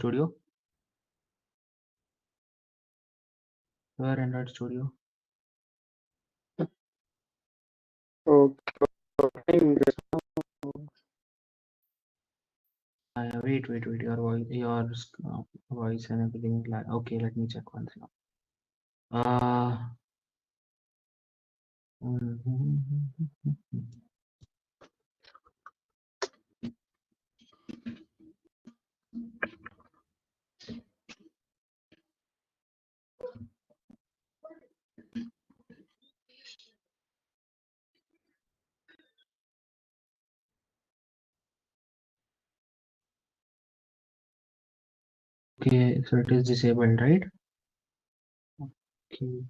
Studio? Where Android Studio? Okay. Wait. Your voice and everything is like okay. Let me check once now. Okay, so it is disabled, right? Okay.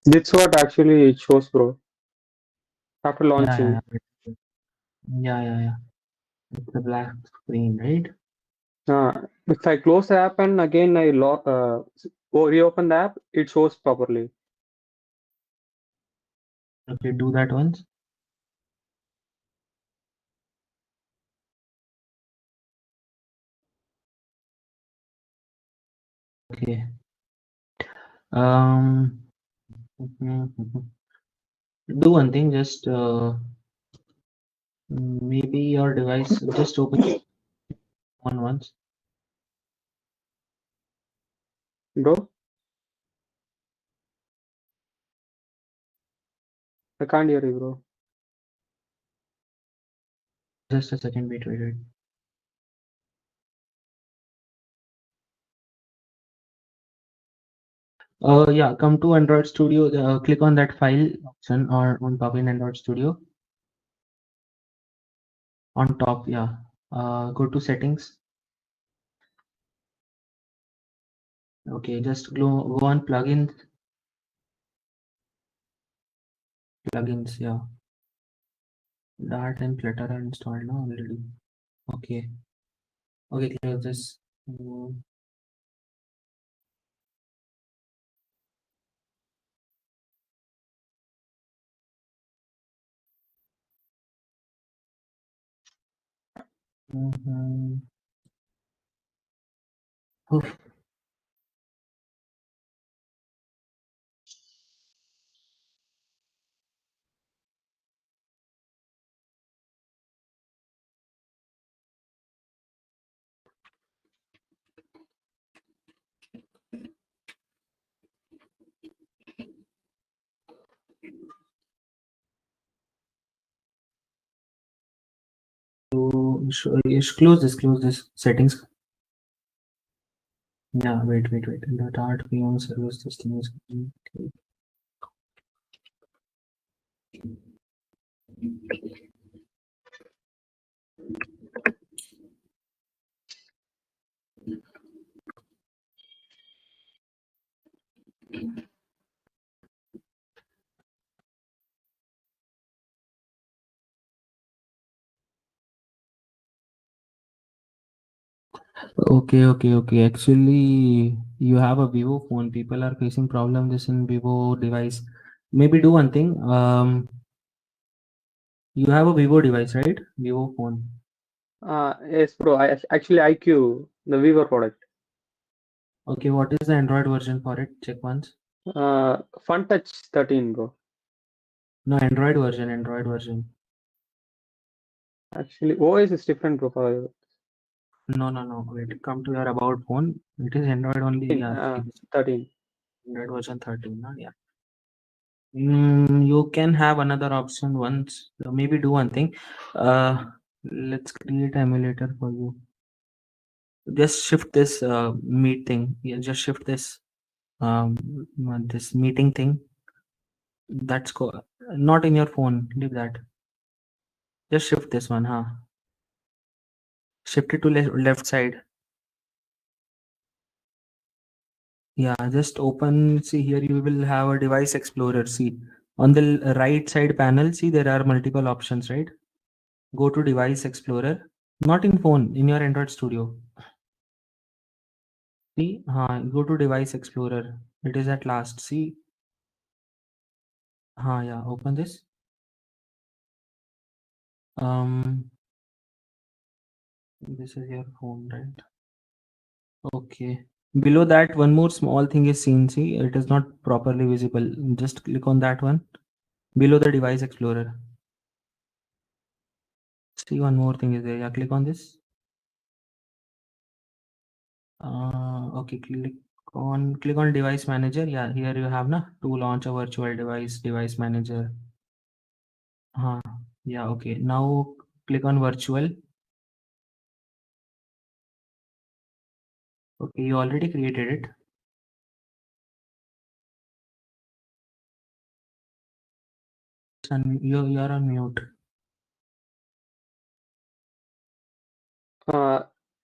That's what actually it shows, bro. After launching. Yeah. It's a black screen, right? If I close the app and again I reopen the app, it shows properly. Okay, do that once. Okay. Do one thing, just maybe your device, just open one once. Bro, I can't hear you, bro. Just a second, wait. Yeah, come to Android Studio, click on that file option or on top in Android Studio. On top, yeah. Go to settings. Okay, just go on plugins. Plugins, yeah. Dart and Flutter are installed now already. Okay. Okay, close this. Oof. Close this settings. Yeah, wait. The Dart VM service system is okay. Okay. Actually, you have a Vivo phone. People are facing problem this in Vivo device. Maybe do one thing. You have a Vivo device, right? Vivo phone. Yes, bro. Actually IQ, the Vivo product. Okay, what is the Android version for it? Check once. Fun Touch 13, bro. No, Android version. Actually, OS is different, bro. No. Wait, come to your about phone. It is Android only. Yeah, 13. Android version 13. No? Yeah. You can have another option once. Maybe do one thing. Let's create emulator for you. Just shift this meet thing. Yeah, just shift this this meeting thing. That's not in your phone. Leave that. Just shift this one, huh? Shift it to left side. Yeah, just open. See here, you will have a device explorer. See on the right side panel. See there are multiple options, right? Go to device explorer. Not in phone. In your Android Studio. See, go to device explorer. It is at last. See, yeah. Open this. Um, this is your phone, right? Okay. Below that, one more small thing is seen. See, it is not properly visible. Just click on that one. Below the device explorer. See, one more thing is there. Yeah, click on this. Okay, click on device manager. Yeah, here you have na to launch a virtual device manager. Yeah, okay. Now click on virtual. Okay, you already created it. And you're on mute.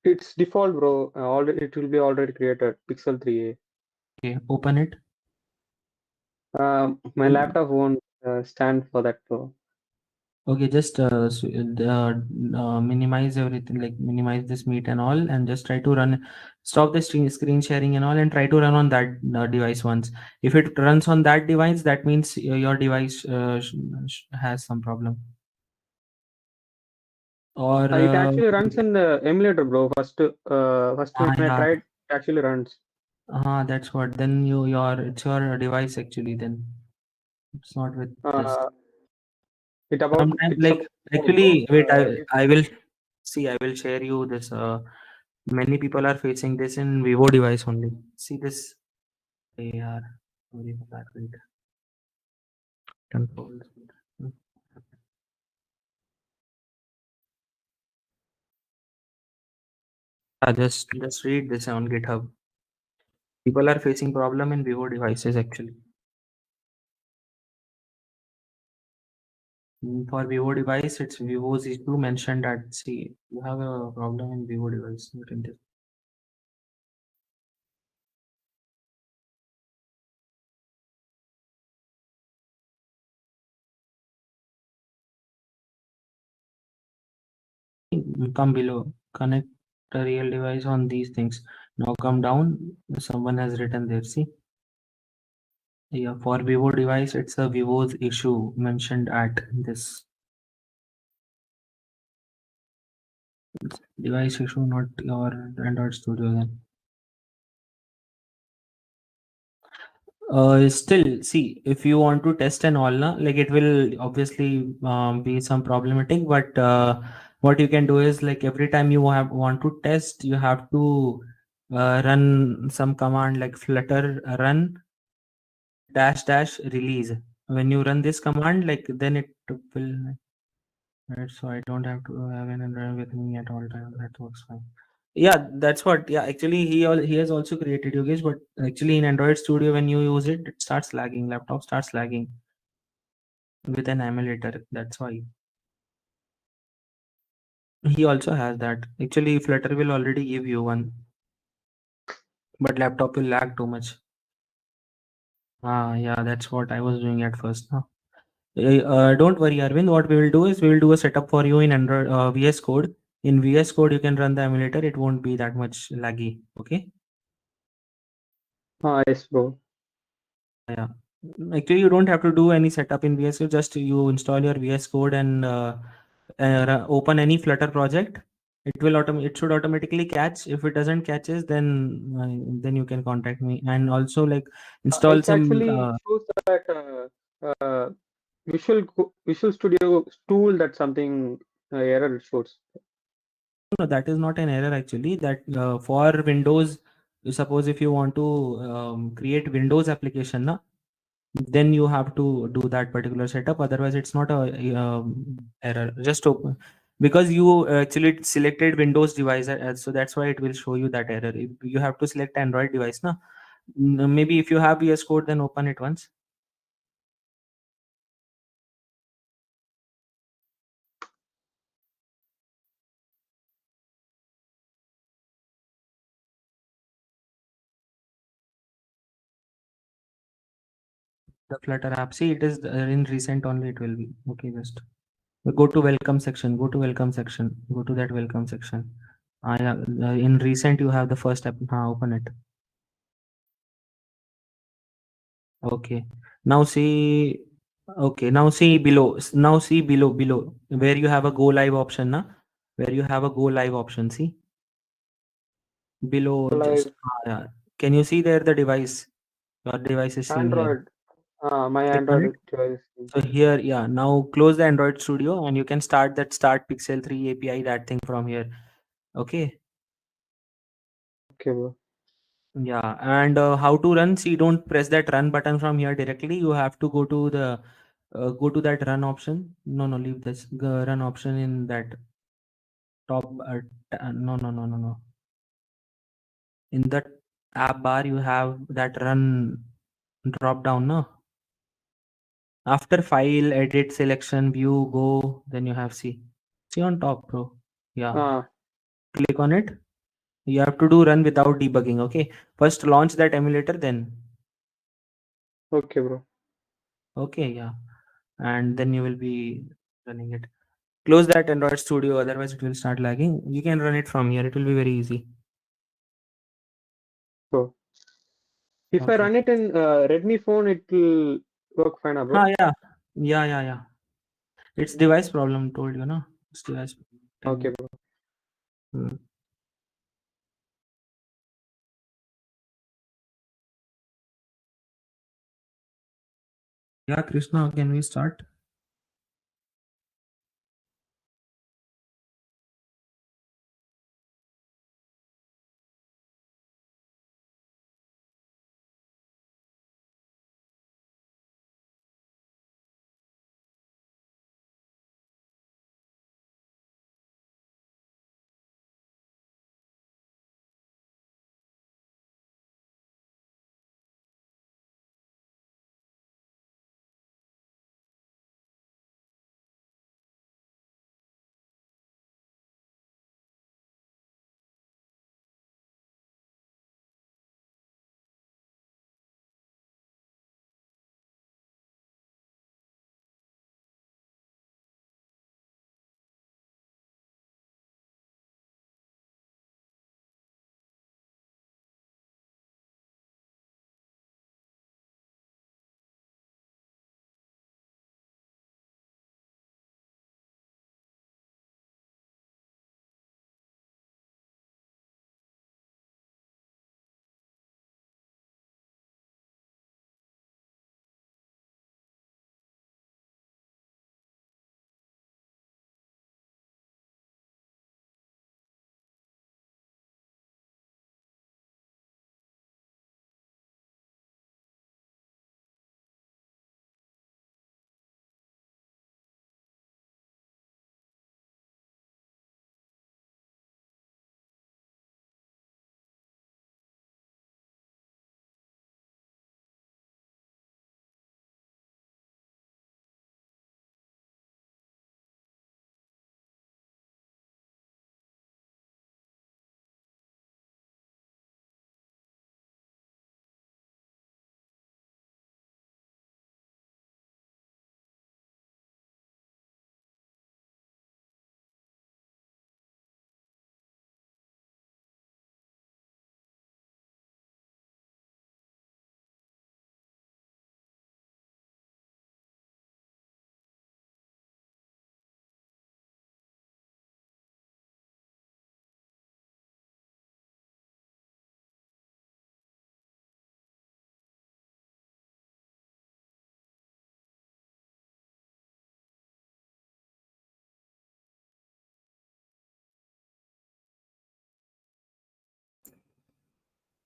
It's default, bro. Already, it will be already created. Pixel 3a. Okay, open it. My laptop won't stand for that, bro. Okay, just minimize everything, like minimize this meet and all, and just try to run. Stop the screen sharing and all, and try to run on that device once. If it runs on that device, that means your device has some problem. Or It actually runs in the emulator, bro. First when I yeah, tried, it actually runs. that's what. Then it's your device actually. Then it's not with this. Uh, Sometimes, it's like about actually, wait, it, I will see. I will share you this. Many people are facing this in Vivo device only. See this. They are sorry for that. Wait. Control. Just read this on GitHub. People are facing problem in Vivo devices actually. For Vivo device, it's Vivo's issue mentioned that see you have a problem in Vivo device. You can come below. Connect the real device on these things. Now come down. Someone has written there. See. Yeah, for Vivo device, it's a Vivo's issue mentioned at this device issue, not your Android Studio then. Still, see, if you want to test and all, na, like it will obviously be some problematic, but what you can do is like every time you want to test, you have to run some command like flutter run dash dash release. When you run this command, like then it will. Right, so I don't have to have an Android with me at all times. That works fine. Yeah, that's what. Yeah, actually, he has also created Yogesh, but actually in Android Studio, when you use it, it starts lagging. Laptop starts lagging with an emulator. That's why he also has that. Actually, Flutter will already give you one, but laptop will lag too much. Yeah, that's what I was doing at first. Huh? Don't worry, Arvind. What we will do is we will do a setup for you in Android VS Code. In VS Code, you can run the emulator. It won't be that much laggy. Okay. yes, bro. Yeah. Actually, you don't have to do any setup in VS Code. Just you install your VS Code and open any Flutter project. It will it should automatically catch. If it doesn't catches, then you can contact me. And also like install It some. actually shows that Visual Studio tool that something error it shows. No, that is not an error actually. That for Windows, suppose if you want to create Windows application, na, then you have to do that particular setup. Otherwise, it's not a error. Just open. because you actually selected Windows device, so that's why it will show you that error. If you have to select Android device, na. Maybe if you have VS Code, then open it once. The Flutter app. See, it is in recent only. It will be okay. Just go to welcome section. Go to welcome section. Go to that welcome section. I in recent you have the first app. Open it. Okay. Now see. Okay. Now see below. Now see below where you have a go live option. Na, where you have a go live option. See below. Just Live yeah. Can you see there the device? Your device is seen here. Android. My Click on it. Android device. So here, yeah, now close the Android Studio and you can start that Start Pixel 3 API, that thing from here. Okay. Okay, bro. Yeah. And how to run? See, don't press that run button from here directly. You have to go to that run option. No, no, leave this run option in that top. No, no, no, no, no. In that app bar, you have that run drop down. No. After file, edit, selection, view, go, then you have see on top, bro. Yeah. Ah, Click on it. You have to do run without debugging. Okay. First launch that emulator, then. okay, bro. Okay, yeah. And then you will be running it. Close that Android Studio, otherwise it will start lagging. You can run it from here. It will be very easy. So if I Okay. run it in Redmi phone, it will work fine, bro. Yeah. Yeah. It's device problem, told you, no? It's device Okay, problem. bro. Hmm. Yeah, Krishna, can we start?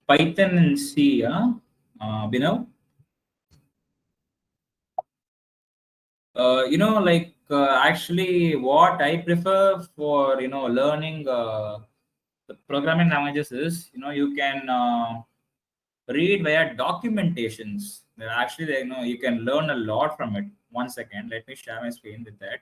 Python and C, Binav. Like actually what I prefer for learning the programming languages is you can read via documentations. Actually, you can learn a lot from it. 1 second, let me share my screen with that.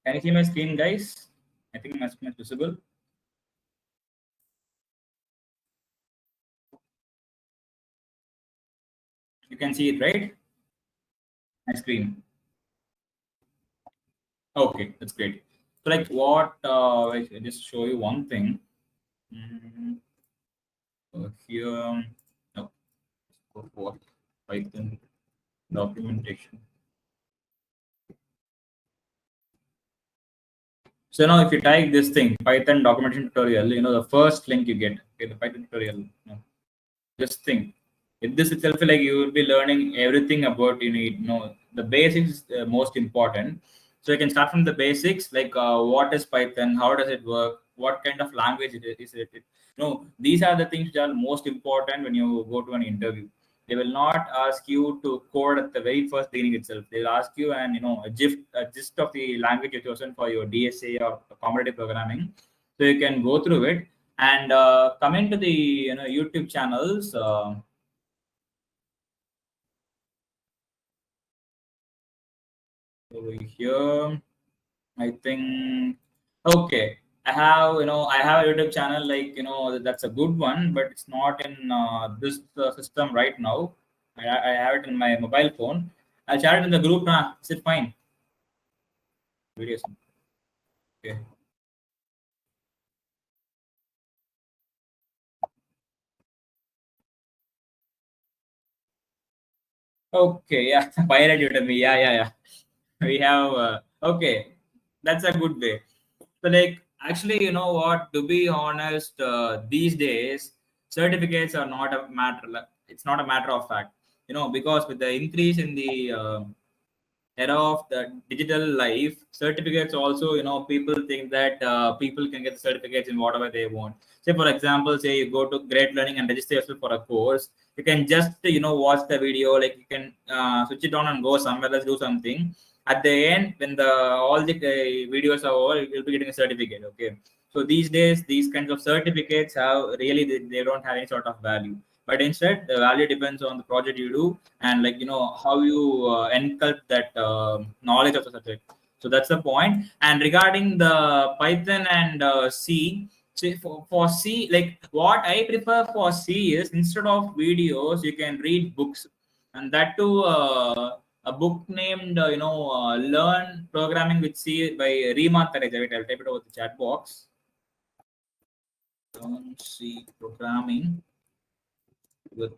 Can you see my screen, guys? I think my screen is visible. You can see it, right? My screen. Okay, that's great. So, like, what? I just show you one thing. Mm, here, no, go for Python documentation. So now, if you type this thing, Python documentation tutorial, the first link you get, okay, the Python tutorial. Just think, if this itself, like you will be learning everything about you need. The basics is most important. So you can start from the basics, like what is Python, how does it work, what kind of language it is. These are the things that are most important when you go to an interview. They will not ask you to code at the very first beginning itself. They'll ask you and a gist of the language you've chosen for your DSA or competitive programming, so you can go through it. And coming to the YouTube channels, over here, I think, okay. I have a YouTube channel, like that's a good one, but it's not in this system right now. I have it in my mobile phone. I'll share it in the group. Is it fine? Videos. Okay. Okay. Yeah. Pirate Udemy. Yeah. Yeah. Yeah. We have. Okay. That's a good way. So, like, actually, you know what? To be honest, these days, certificates are not a matter. It's not a matter of fact, because with the increase in the era of the digital life, certificates also, people think that people can get certificates in whatever they want. Say, for example, say you go to Great Learning and register yourself for a course. You can just, watch the video, like you can switch it on and go somewhere else, do something. At the end, when the all the videos are over, you'll be getting a certificate. Okay. So these days, these kinds of certificates have really, they don't have any sort of value, but instead the value depends on the project you do, and like how you enculp that knowledge of the subject. So that's the point. And regarding the Python and C, see, for C, like what I prefer for C is, instead of videos, you can read books. And that too, a book named Learn Programming with C by Rima Tareja. Wait, I'll type it over the chat box. Learn C programming with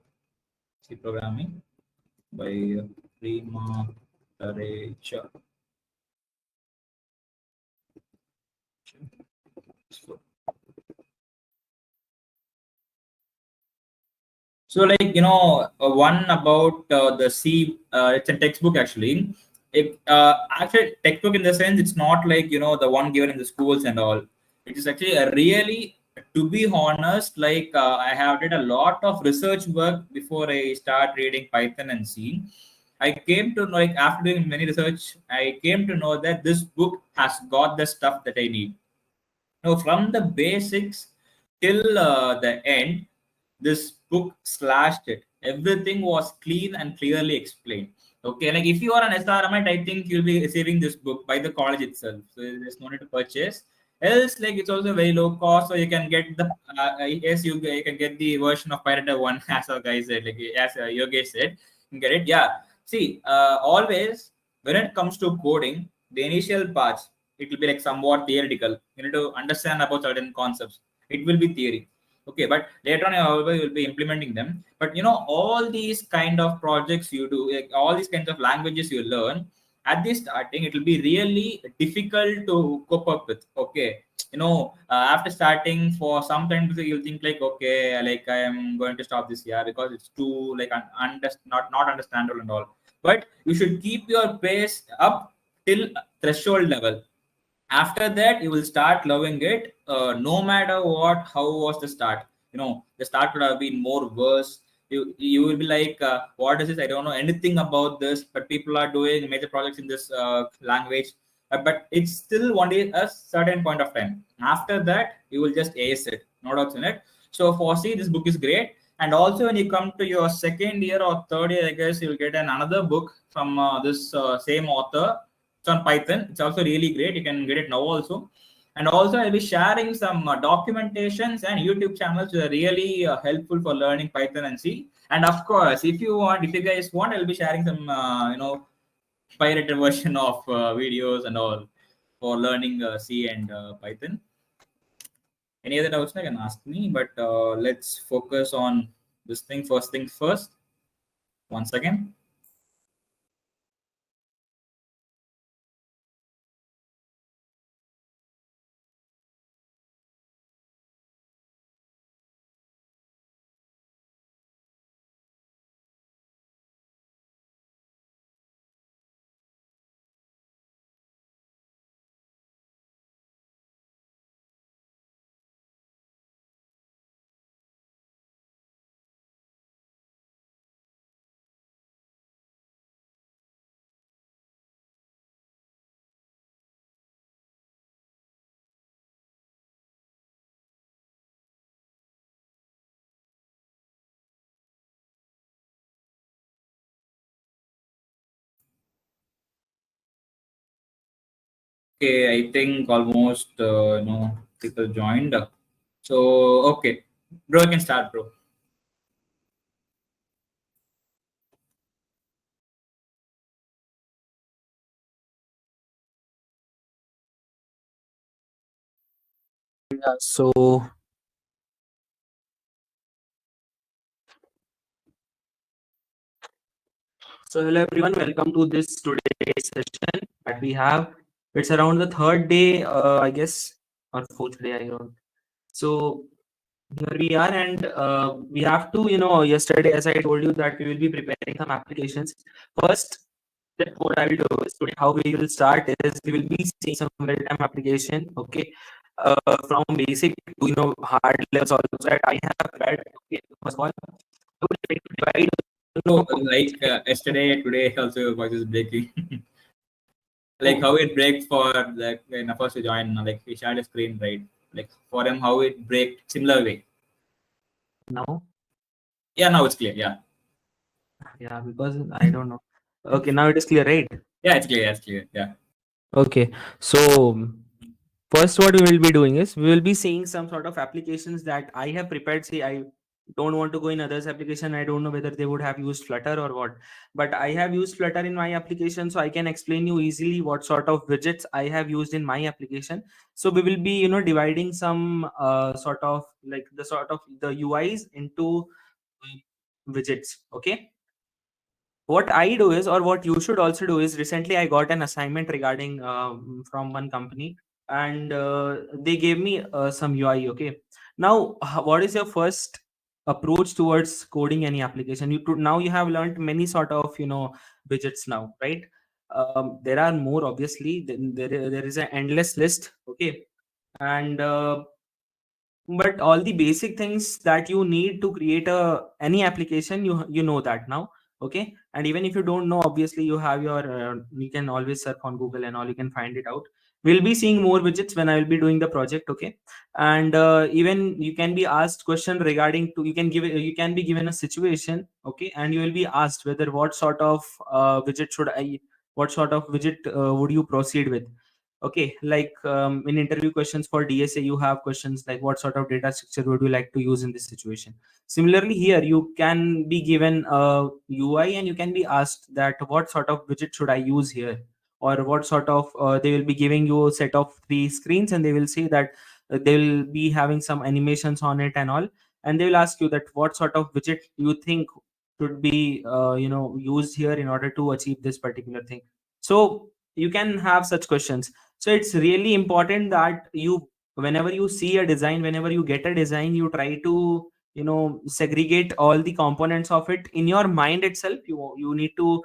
C programming by Rima Tareja. So, like one about the C, it's a textbook actually. It actually textbook in the sense, it's not like the one given in the schools and all. It is actually a really, to be honest, like I have did a lot of research work before I start reading Python and C. I came to know, like after doing many research, I came to know that this book has got the stuff that I need. Now, from the basics till the end, this book slashed it. Everything was clean and clearly explained. Okay, like if you are an SRMite, I think you'll be receiving this book by the college itself. So there's no need to purchase. Else, like it's also very low cost, so you can get the yes, you can get the version of Pirate 1 as a guy said, like as Yogesh said, you can get it. Yeah. See, always when it comes to coding, the initial parts it will be like somewhat theoretical. You need to understand about certain concepts. It will be theory. Okay, but later on, however, you will be implementing them. But all these kind of projects you do, like all these kinds of languages you learn, at the starting it will be really difficult to cope up with. Okay, after starting for some time you'll think like, okay, like I am going to stop this year because it's too like not understandable and all. But you should keep your pace up till threshold level. After that you will start loving it, no matter what. How was the start? The start could have been more worse. You will be like, what is this? I don't know anything about this, but people are doing major projects in this language. But it's still only a certain point of time. After that you will just ace it, no doubts in it. So for C, this book is great. And also when you come to your second year or third year, I guess you'll get another book from this same author. It's on Python. It's also really great. You can get it now also. And also, I'll be sharing some documentations and YouTube channels that are really helpful for learning Python and C. And of course, if you guys want, I'll be sharing some, pirated version of videos and all for learning C and Python. Any other doubts, you can ask me. But let's focus on this thing. First things first. One second. Okay, I think almost people joined. So okay, bro, you can start, bro. Yeah, so hello everyone, welcome to this today's session that we have. It's around the third day, I guess, or fourth day, I don't. So here we are, and we have to, yesterday, as I told you, that we will be preparing some applications. First, what I will do is today, how we will start is we will be seeing some real-time application, okay, from basic to hard levels also that I have read. Okay, first of all, I would like to divide. So like yesterday, today also your voice is breaking. Like Oh, how it breaks for like when first you join, like we shared a screen, right? Like for him, how it break similar way. now, Yeah, now it's clear. Yeah, yeah, because I don't know. Okay, now it is clear, right? yeah, it's clear. It's clear. Yeah. Okay, so first, what we will be doing is we will be seeing some sort of applications that I have prepared. See, I don't want to go in others' application. I don't know whether they would have used Flutter or what, but I have used Flutter in my application, so I can explain you easily what sort of widgets I have used in my application. So we will be, dividing some sort of like the UIs into widgets. Okay, what I do is, or what you should also do is, recently I got an assignment regarding from one company, and they gave me some UI. Okay, now what is your first approach towards coding any application? Now you have learned many sort of widgets now, right? There are more, obviously. Then there is an endless list. Okay, and but all the basic things that you need to create any application, you know that now. Okay, and even if you don't know, obviously you have your you can always search on Google and all, you can find it out. We'll be seeing more widgets when I will be doing the project. Okay, and even you can be asked question regarding to, you can be given a situation. Okay, and you will be asked whether what sort of widget would you proceed with. Okay, like in interview questions for DSA, you have questions like what sort of data structure would you like to use in this situation. Similarly, here you can be given a UI and you can be asked that what sort of widget should I use here, or what sort of they will be giving you a set of three screens and they will say that they will be having some animations on it and all, and they will ask you that what sort of widget you think should be used here in order to achieve this particular thing. So you can have such questions. So it's really important that you, whenever you see a design, whenever you get a design, you try to segregate all the components of it in your mind itself. You need to,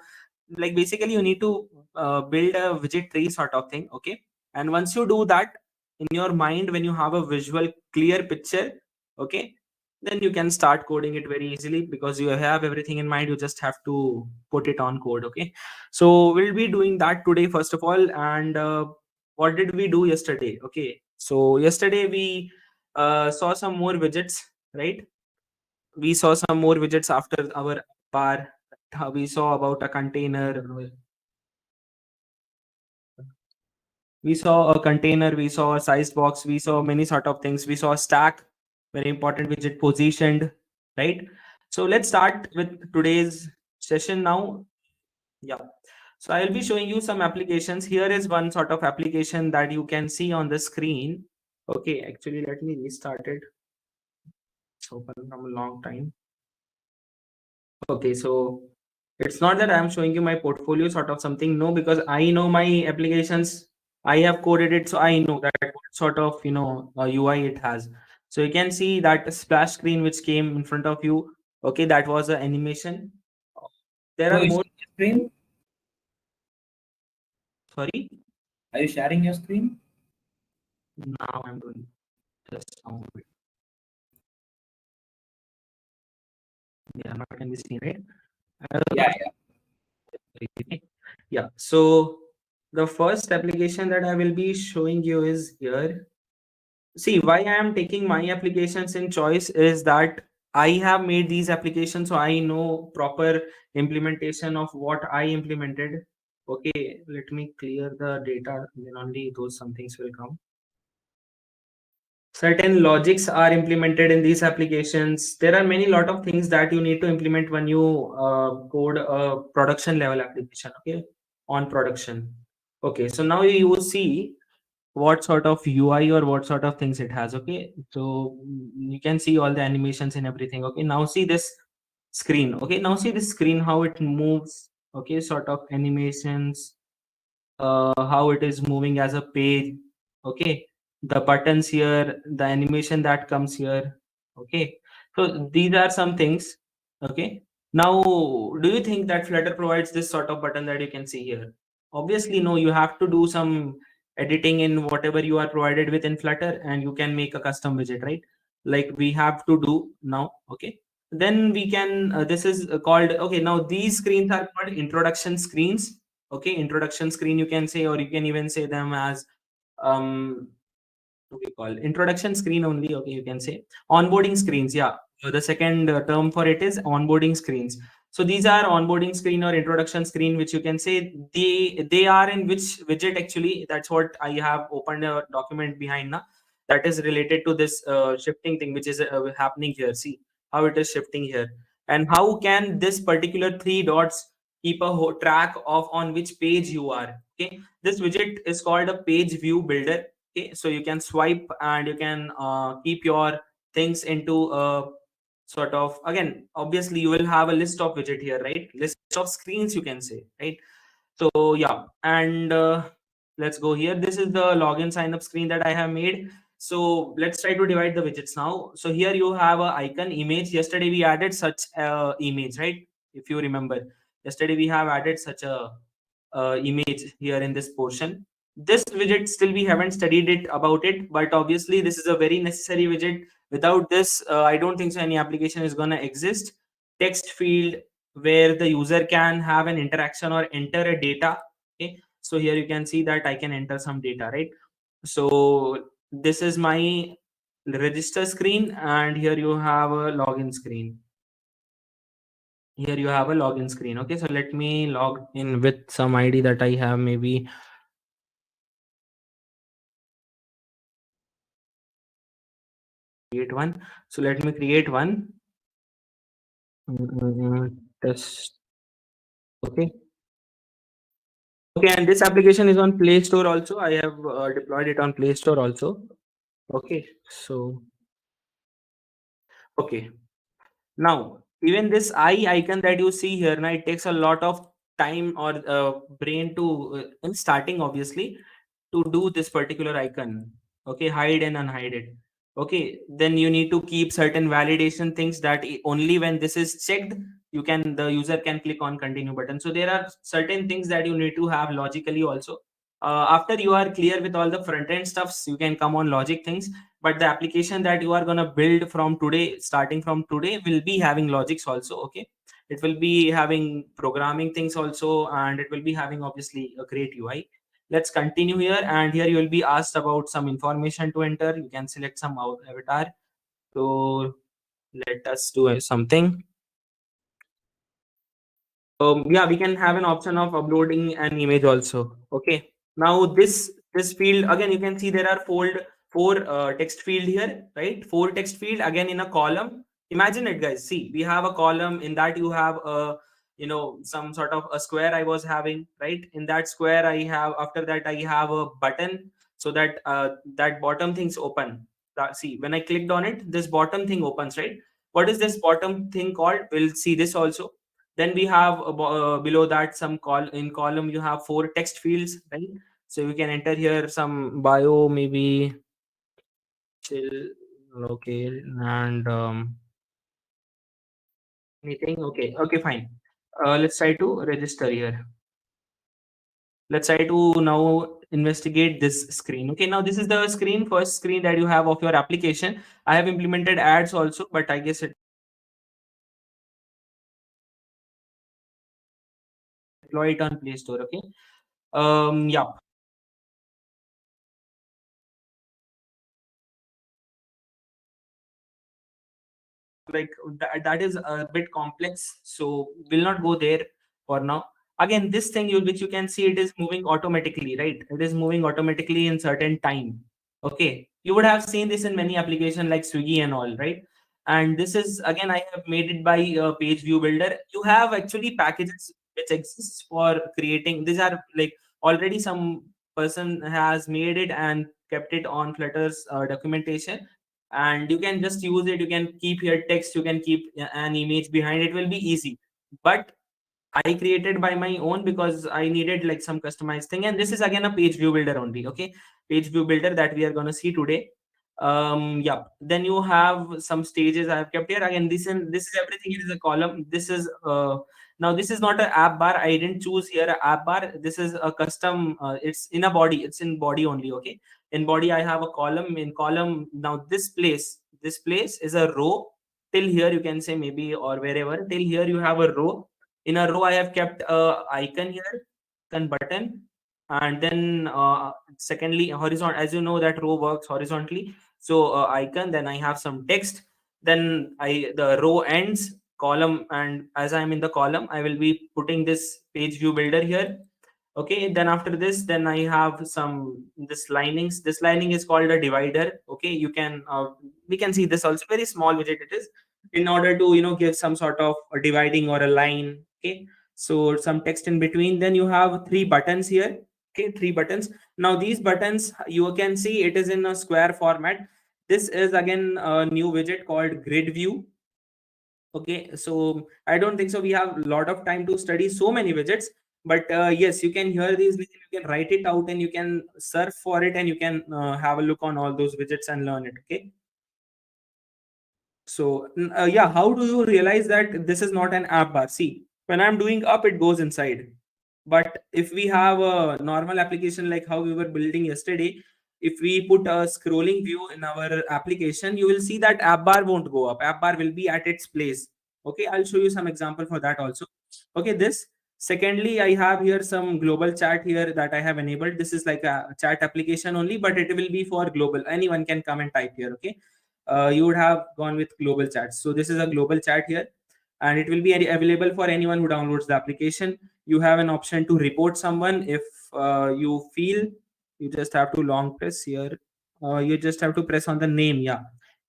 like, basically you need to build a widget tree sort of thing. Okay, and once you do that in your mind, when you have a visual clear picture, okay, then you can start coding it very easily because you have everything in mind. You just have to put it on code. Okay, so we'll be doing that today first of all. And what did we do yesterday? Okay, so yesterday we saw some more widgets, right? We saw some more widgets after our bar. We saw about a container. We saw a container, we saw a sized box, we saw many sort of things. We saw a stack, very important widget, positioned, right? So let's start with today's session now. Yeah. So I'll be showing you some applications. Here is one sort of application that you can see on the screen. Okay, actually, let me restart it. It's open from a long time. Okay, so it's not that I'm showing you my portfolio sort of something. No, because I know my applications. I have coded it, so I know that what sort of UI it has. So you can see that splash screen which came in front of you. Okay, that was an animation. There So are is more. it your screen? Sorry, Are you sharing your screen? now I'm doing just now. Yeah, not can be seen, right? Yeah, Yeah. So the first application that I will be showing you is here. See, why I am taking my applications in choice is that I have made these applications, so I know proper implementation of what I implemented. Okay, let me clear the data, then only those some things will come. Certain logics are implemented in these applications. There are many lot of things that you need to implement when you code a production level application. Okay, on production. Okay, so now you will see what sort of UI or what sort of things it has. Okay, so you can see all the animations and everything. Okay, now see this screen. Okay, now see this screen, how it moves. Okay, sort of animations, how it is moving as a page. Okay, the buttons here, the animation that comes here. Okay, so these are some things. Okay, now do you think that Flutter provides this sort of button that you can see here? Obviously no, you have to do some editing in whatever you are provided with in Flutter, and you can make a custom widget, right? Like we have to do now. Okay, then we can this is called, okay, now these screens are called introduction screens. Okay, introduction screen you can say, or you can even say them as what we call introduction screen only. Okay, you can say onboarding screens. Yeah, so the second term for it is onboarding screens. So these are onboarding screen or introduction screen, which you can say they are in which widget. Actually, that's what I have opened a document behind now, that is related to this shifting thing which is happening here. See how it is shifting here, and how can this particular three dots keep a track of on which page you are. Okay, this widget is called a page view builder. Okay, so you can swipe and you can keep your things into a sort of, again, obviously you will have a list of widget here, right? List of screens, you can say, right? So yeah, and let's go here. This is the login sign up screen that I have made. So let's try to divide the widgets now. So here you have a icon image. Yesterday we added such a image, right? If you remember, yesterday we have added such a image here in this portion. This widget still we haven't studied it about it, but obviously this is a very necessary widget. Without this, I don't think so any application is gonna exist. Text field where the user can have an interaction or enter a data. Okay, so here you can see that I can enter some data, right? So this is my register screen, and here you have a login screen. Here you have a login screen. Okay, so let me log in with some ID that I have, maybe create one. So let me create one. Test. Okay. Okay, and this application is on Play Store also. I have deployed it on Play Store also. Okay, so okay. Now, even this eye icon that you see here, now it takes a lot of time or brain to in starting obviously to do this particular icon. Okay, hide and unhide it. Okay, then you need to keep certain validation things that only when this is checked, the user can click on continue button. So there are certain things that you need to have logically also. After you are clear with all the front end stuffs, you can come on logic things. But the application that you are gonna build from today, starting from today, will be having logics also. Okay, it will be having programming things also, and it will be having obviously a great UI. Let's continue here, and here you will be asked about some information to enter. You can select some avatar. So let us do something. Yeah, we can have an option of uploading an image also. Okay, now this field again, you can see there are four text field here, right? Four text field again in a column. Imagine it, guys. See, we have a column. In that you have a, some sort of a square I was having, right? In that square I have, after that I have a button, so that that bottom thing's open. See, when I clicked on it, this bottom thing opens, right? What is this bottom thing called? We'll see this also. Then we have below that some column you have four text fields, right? So we can enter here some bio, maybe chill, okay, and anything. Okay, okay, fine. Let's try to register here. Let's try to now investigate this screen. Okay, now this is the first screen that you have of your application. I have implemented ads also, but I guess it deploy it on Play Store. Okay, yeah. Like that is a bit complex, so we'll not go there for now. Again, this thing which you can see, it is moving automatically, right? It is moving automatically in certain time. Okay, you would have seen this in many applications like Swiggy and all, right? And this is again, I have made it by page view builder. You have actually packages which exists for creating. These are like already some person has made it and kept it on Flutter's documentation, and you can just use it. You can keep your text, you can keep an image behind. It will be easy, but I created by my own because I needed like some customized thing. And this is again a page view builder only. Okay, page view builder that we are going to see today. Yeah, then you have some stages I have kept here. Again, this is everything. It is a column. This is now this is not an app bar. I didn't choose here a app bar. This is a custom, it's in a body, it's in body only. Okay, in body I have a column. In column, now this place is a row. Till here you can say, maybe, or wherever, till here you have a row. In a row I have kept a icon here, icon button. And then secondly, horizontal, as you know that row works horizontally. So icon, then I have some text. Then the row ends, column, and as I am in the column, I will be putting this page view builder here. Okay, then after this, then I have some this linings. This lining is called a divider. Okay, you can we can see this also, very small widget it is, in order to give some sort of a dividing or a line. Okay, so some text in between. Then you have three buttons here. Okay, three buttons. Now these buttons, you can see it is in a square format. This is again a new widget called grid view. Okay, so I don't think so we have a lot of time to study so many widgets, but yes, you can hear these, you can write it out, and you can search for it, and you can have a look on all those widgets and learn it. Okay, so yeah, how do you realize that this is not an app bar? See, when I'm doing up, it goes inside. But if we have a normal application like how we were building yesterday, if we put a scrolling view in our application, you will see that app bar won't go up. App bar will be at its place. Okay, I'll show you some example for that also. Okay, this. Secondly, I have here some global chat here that I have enabled. This is like a chat application only, but it will be for global. Anyone can come and type here. Okay, you would have gone with global chat. So this is a global chat here, and it will be available for anyone who downloads the application. You have an option to report someone if you feel. You just have to long press here. You just have to press on the name. Yeah,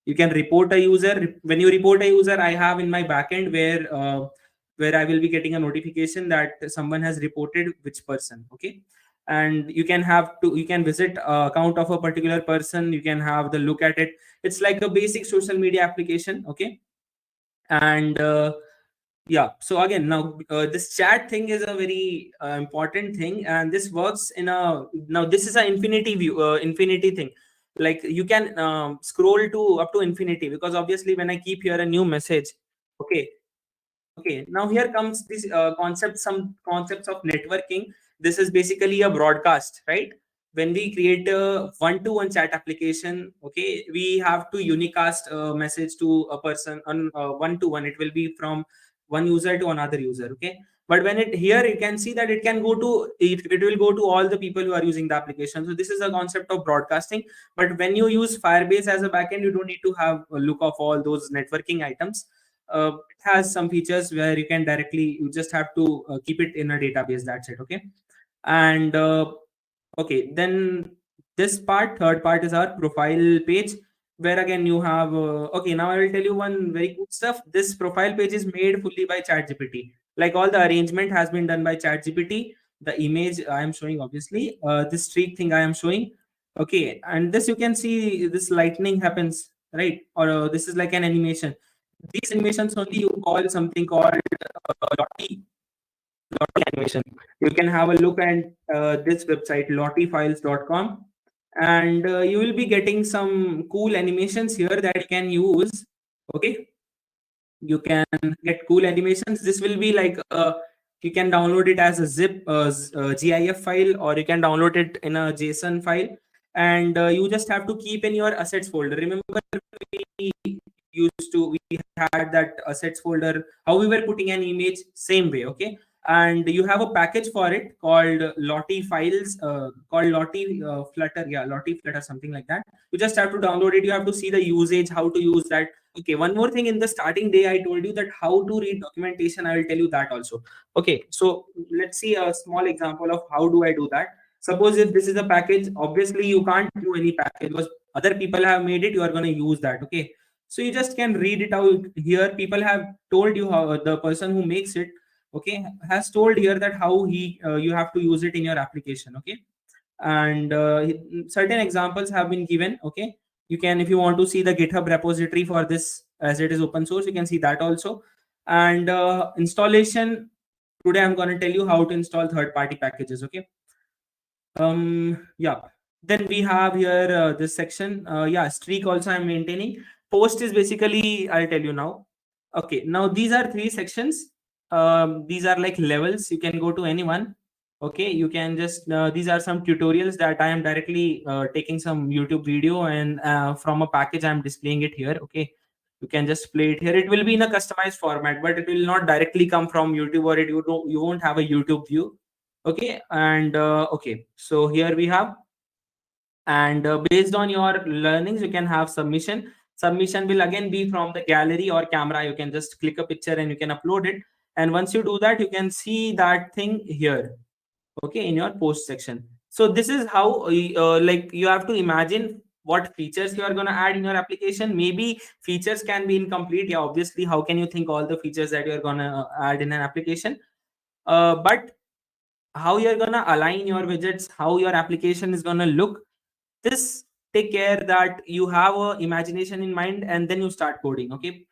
You can report a user. When you report a user, I have in my backend where I will be getting a notification that someone has reported which person. Okay, and you can visit account of a particular person. You can have the look at it. It's like a basic social media application. Okay, and yeah, so again, now this chat thing is a very important thing, and this works in a, now this is an infinity view, infinity thing. Like you can scroll to up to infinity, because obviously when I keep here a new message, okay, okay, now here comes this concept, some concepts of networking. This is basically a broadcast, right? When we create a one-to-one chat application, okay, we have to unicast a message to a person on one-to-one. It will be from one user to another user, okay. But when it here, you can see that it can go to it will go to all the people who are using the application. So this is a concept of broadcasting. But when you use Firebase as a backend, you don't need to have a look of all those networking items. It has some features where you can directly, you just have to keep it in a database, that's it, okay. And okay, then this part, third part, is our profile page, where again you have okay, now I will tell you one very cool stuff. This profile page is made fully by ChatGPT. Like all the arrangement has been done by ChatGPT. The image I am showing, obviously this streak thing I am showing, okay, and this you can see this lightning happens, right? Or this is like an animation. These animations only you call something called Lottie animation. You can have a look at this website lottiefiles.com, and you will be getting some cool animations here that you can use. Okay, you can get cool animations. This will be like you can download it as a zip GIF file, or you can download it in a JSON file, and you just have to keep in your assets folder. Remember, we we had that assets folder, how we were putting an image, same way, okay. And you have a package for it called Lottie files, called Lottie Flutter, yeah, Lottie Flutter, something like that. You just have to download it. You have to see the usage, how to use that. Okay, one more thing, in the starting day I told you that how to read documentation. I will tell you that also. Okay, so let's see a small example of how do I do that. Suppose if this is a package, obviously you can't do any package because other people have made it, you are going to use that, okay. So you just can read it out here. People have told you how, the person who makes it, okay, has told here that how he you have to use it in your application, okay. And certain examples have been given, okay. You can, if you want to see the GitHub repository for this, as it is open source, you can see that also. And installation, today I'm going to tell you how to install third party packages, okay. Yeah, then we have here this section, yeah, streak also I'm maintaining. Post is basically, I'll tell you now. Okay, now these are three sections. These are like levels, you can go to anyone. Okay, you can just these are some tutorials that I am directly taking some YouTube video, and from a package I'm displaying it here, okay. You can just play it here. It will be in a customized format, but it will not directly come from YouTube, or you won't have a YouTube view. Okay, and okay, so here we have, and based on your learnings you can have submission. Submission will again be from the gallery or camera. You can just click a picture and you can upload it, and once you do that, you can see that thing here, okay, in your post section. So this is how like you have to imagine what features you are going to add in your application. Maybe features can be incomplete, yeah, obviously. How can you think all the features that you're going to add in an application? But how you're gonna align your widgets, how your application is gonna look, this take care that you have a imagination in mind and then you start coding, okay.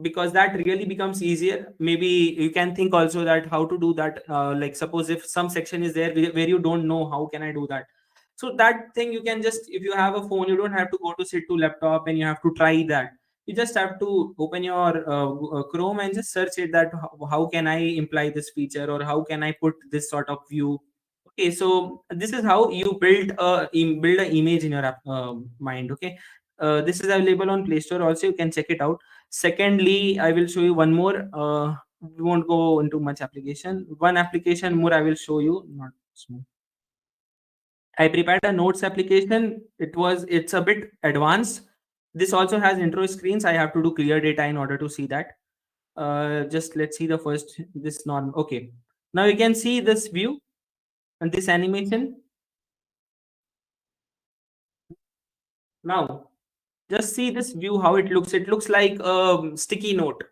Because that really becomes easier. Maybe you can think also that how to do that, like suppose if some section is there where you don't know how can I do that. So that thing you can just, if you have a phone, you don't have to go to sit to laptop and you have to try that. You just have to open your Chrome and just search it, that how can I imply this feature, or how can I put this sort of view. Okay, so this is how you build an image in your mind, okay. This is available on Play Store also, you can check it out. Secondly, I will show you one more. We won't go into much application. One application more I will show you. Not small. I prepared a notes application. It's a bit advanced. This also has intro screens. I have to do clear data in order to see that. Just let's see the first, this norm. Okay. Now you can see this view and this animation. Now Just see this view, how it looks. It looks like a sticky note.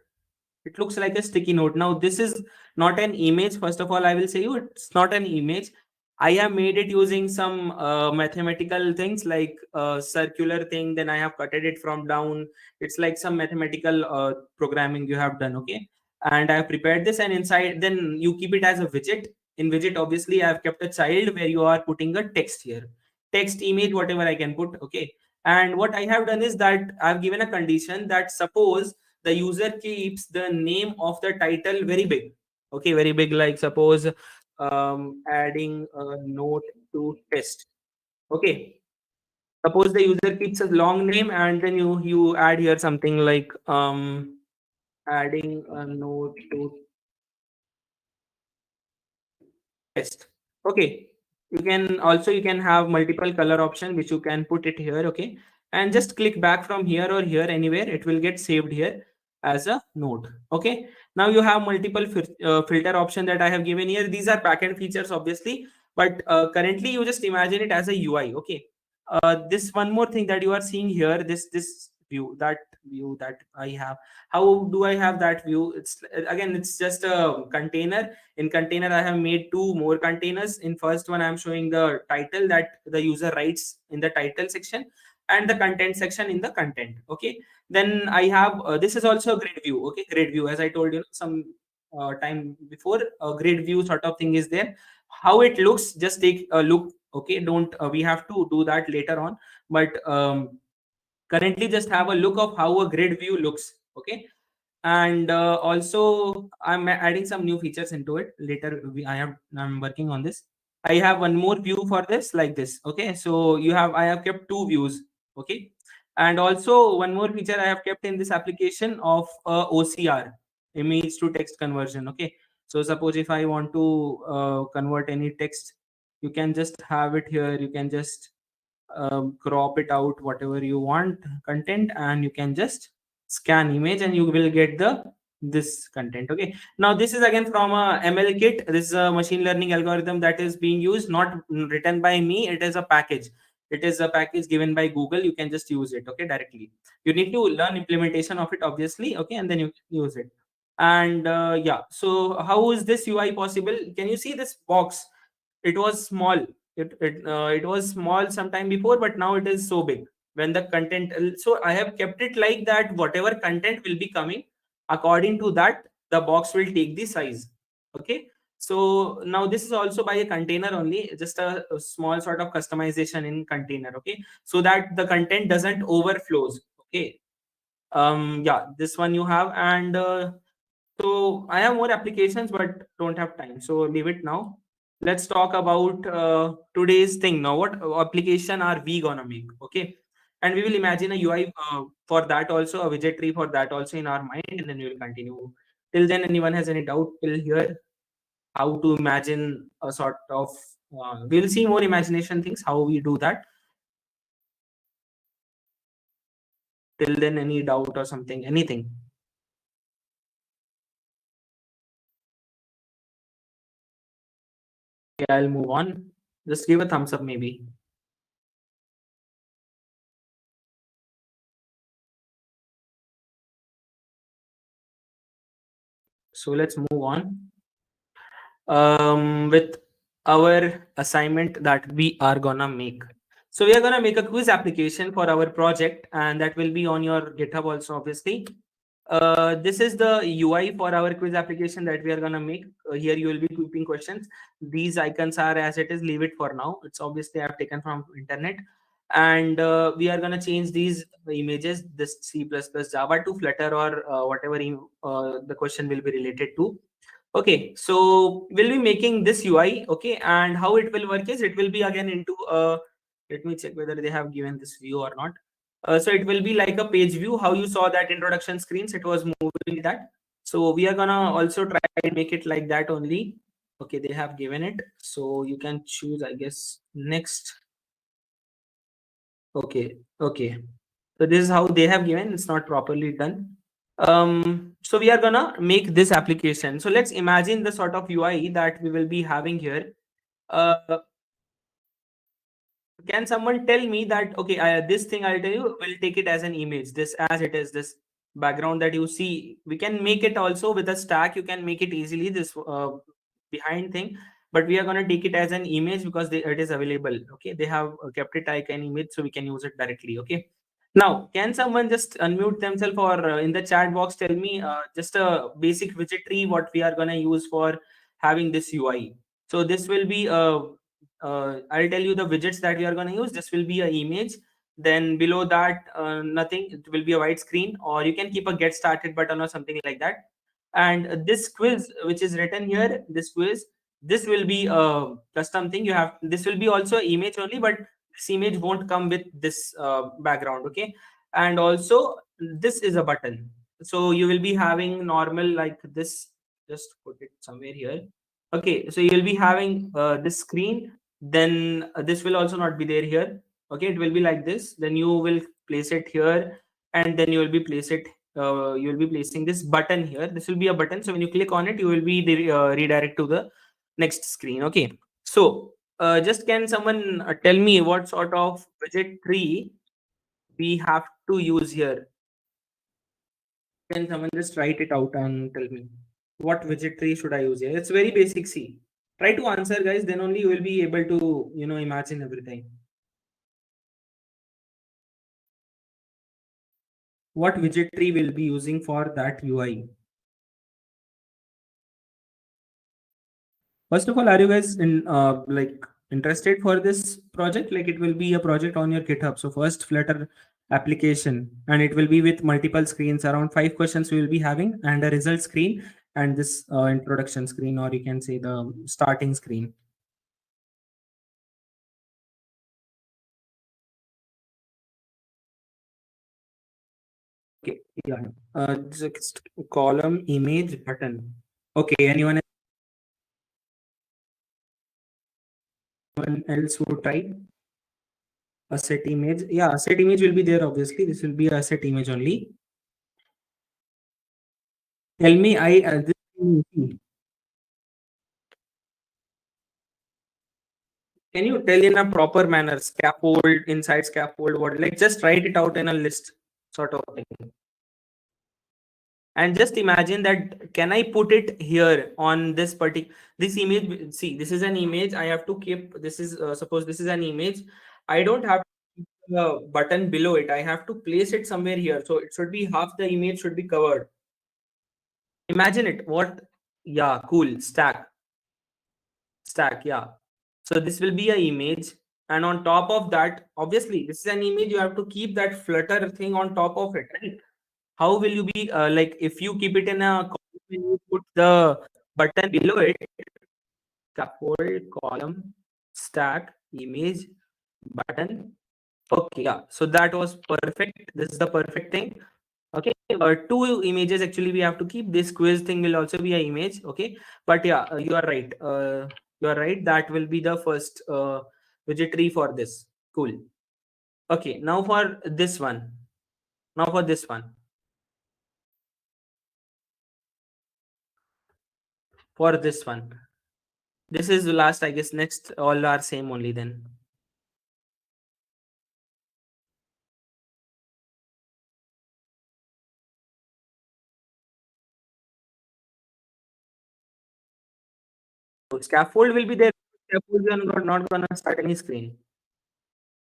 It looks like a sticky note. Now, this is not an image. First of all, I will say you, it's not an image. I have made it using some mathematical things like a circular thing. Then I have cutted it from down. It's like some mathematical programming you have done. Okay. And I have prepared this, and inside, then you keep it as a widget. In widget, obviously, I have kept a child where you are putting a text here. Text, image, whatever I can put. Okay. And what I have done is that I've given a condition that suppose the user keeps the name of the title very big. Okay, very big. Like suppose adding a note to test. Okay. Suppose the user keeps a long name, and then you add here something like adding a note to test. Okay. You can have multiple color option which you can put it here. Okay. And just click back from here or here, anywhere, it will get saved here as a note. Okay. Now you have multiple filter option that I have given here. These are backend features obviously, but currently you just imagine it as a UI. Okay. This one more thing that you are seeing here, this view that I have. How do I have that view? It's again, it's just a container. In container, I have made two more containers. In first one, I'm showing the title that the user writes in the title section, and the content section in the content. Okay. Then I have this is also a grid view. Okay, grid view, as I told you some time before, a grid view sort of thing is there. How it looks, just take a look. Okay, don't we have to do that later on, but currently just have a look of how a grid view looks. Okay. And also I'm adding some new features into it later. I'm working on this. I have one more view for this, like this. Okay, so I have kept two views. Okay. And also one more feature I have kept in this application of OCR, image to text conversion. Okay, so suppose if I want to convert any text, you can just have it here. You can just crop it out whatever you want content, and you can just scan image and you will get this content. Okay, now this is again from a ML kit. This is a machine learning algorithm that is being used, not written by me. It is a package. It is a package given by Google. You can just use it. Okay, directly. You need to learn implementation of it obviously. Okay, and then you can use it. And yeah, so how is this UI possible? Can you see this box? It was small. It was small sometime before, but now it is so big. When the content, so I have kept it like that. Whatever content will be coming, according to that, the box will take the size. Okay. So now this is also by a container only, just a small sort of customization in container. Okay, so that the content doesn't overflows. Okay. Yeah, this one you have. And so I have more applications, but don't have time, so leave it now. Let's talk about today's thing now. What application are we gonna make? Okay, and we will imagine a UI for that also, a widget tree for that also in our mind, and then we will continue. Till then, anyone has any doubt till here? How to imagine a sort of we will see more imagination things, how we do that. Till then, any doubt or something, anything? Okay, I'll move on. Just give a thumbs up maybe. So let's move on with our assignment that we are gonna make. So we are gonna make a quiz application for our project, and that will be on your GitHub also, obviously. This is the UI for our quiz application that we are gonna make. Here you will be keeping questions. These icons are as it is. Leave it for now. It's obviously I've taken from internet, and we are gonna change these images, this C++ Java to Flutter or whatever the question will be related to. Okay, so we'll be making this UI. Okay, and how it will work is it will be again into let me check whether they have given this view or not. So it will be like a page view. How you saw that introduction screens, it was moving that. So we are gonna also try and make it like that only. Okay, they have given it, so you can choose, I guess, next. Okay, okay. So this is how they have given. It's not properly done. So we are gonna make this application. So let's imagine the sort of UI that we will be having here. can someone tell me that, okay, this thing I'll tell you, will take it as an image, this as it is, this background that you see, we can make it also with a stack. You can make it easily, this behind thing, but we are going to take it as an image because it is available. Okay, they have kept it like an image, so we can use it directly. Okay, now can someone just unmute themselves, or in the chat box tell me just a basic widget tree what we are going to use for having this UI. So this will be I'll tell you the widgets that we are going to use. This will be an image, then below that nothing, it will be a white screen, or you can keep a get started button or something like that. And this quiz which is written here, this quiz, this will be a custom thing. You have, this will be also image only, but this image won't come with this background. Okay, and also this is a button, so you will be having normal like this. Just put it somewhere here. Okay, so you'll be having this screen, then this will also not be there here. Okay, it will be like this, then you will place it here, and then you will be place it you will be placing this button here. This will be a button, so when you click on it, you will be redirect to the next screen. Okay, so just can someone tell me what sort of widget tree we have to use here? Can someone just write it out and tell me what widget tree should I use here? It's very basic. See, try to answer, guys, then only you will be able to imagine everything. What widget tree will be using for that UI? First of all, are you guys interested for this project? Like, it will be a project on your GitHub. So first Flutter application, and it will be with multiple screens. Around 5 questions we will be having, and a result screen, and this introduction screen, or you can say the starting screen. Okay, yeah. Just column image button. Okay, anyone else who try? Asset image. Yeah, asset image will be there, obviously. This will be asset image only. Tell me, can you tell in a proper manner, scaffold, inside scaffold, what, like just write it out in a list sort of thing. And just imagine that, can I put it here on this particular, this image? See, this is an image. I have to keep, this is, suppose this is an image. I don't have a button below it. I have to place it somewhere here. So it should be half the image should be covered. Imagine it. What? Yeah, cool. Stack. Yeah. So this will be an image, and on top of that, obviously this is an image, you have to keep that Flutter thing on top of it, right? How will you be like, if you keep it in a column, when you put the button below it, scaffold, column, stack, image, button. Okay, yeah, so that was perfect. This is the perfect thing. Okay, two images actually we have to keep. This quiz thing will also be an image. Okay, but yeah, you are right. You are right, that will be the first widget tree for this. Cool. Okay, now for this one. Now for this one. For this one. This is the last, I guess. Next all are same only then. So scaffold will be there. Scaffold, we are not gonna start any screen.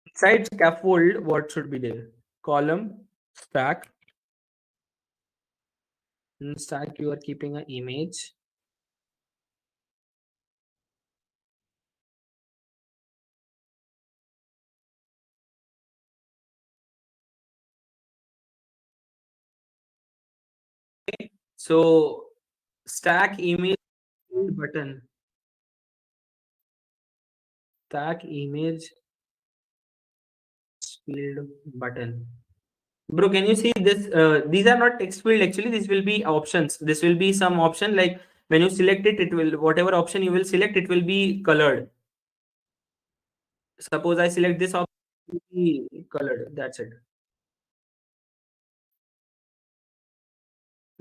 Inside scaffold, what should be there? Column, stack. In stack, you are keeping an image. So stack image button. Stack image field button. Bro, can you see this? These are not text field actually. This will be options. This will be some option, like when you select it, it will, whatever option you will select, it will be colored. Suppose I select this option, it will be colored. That's it.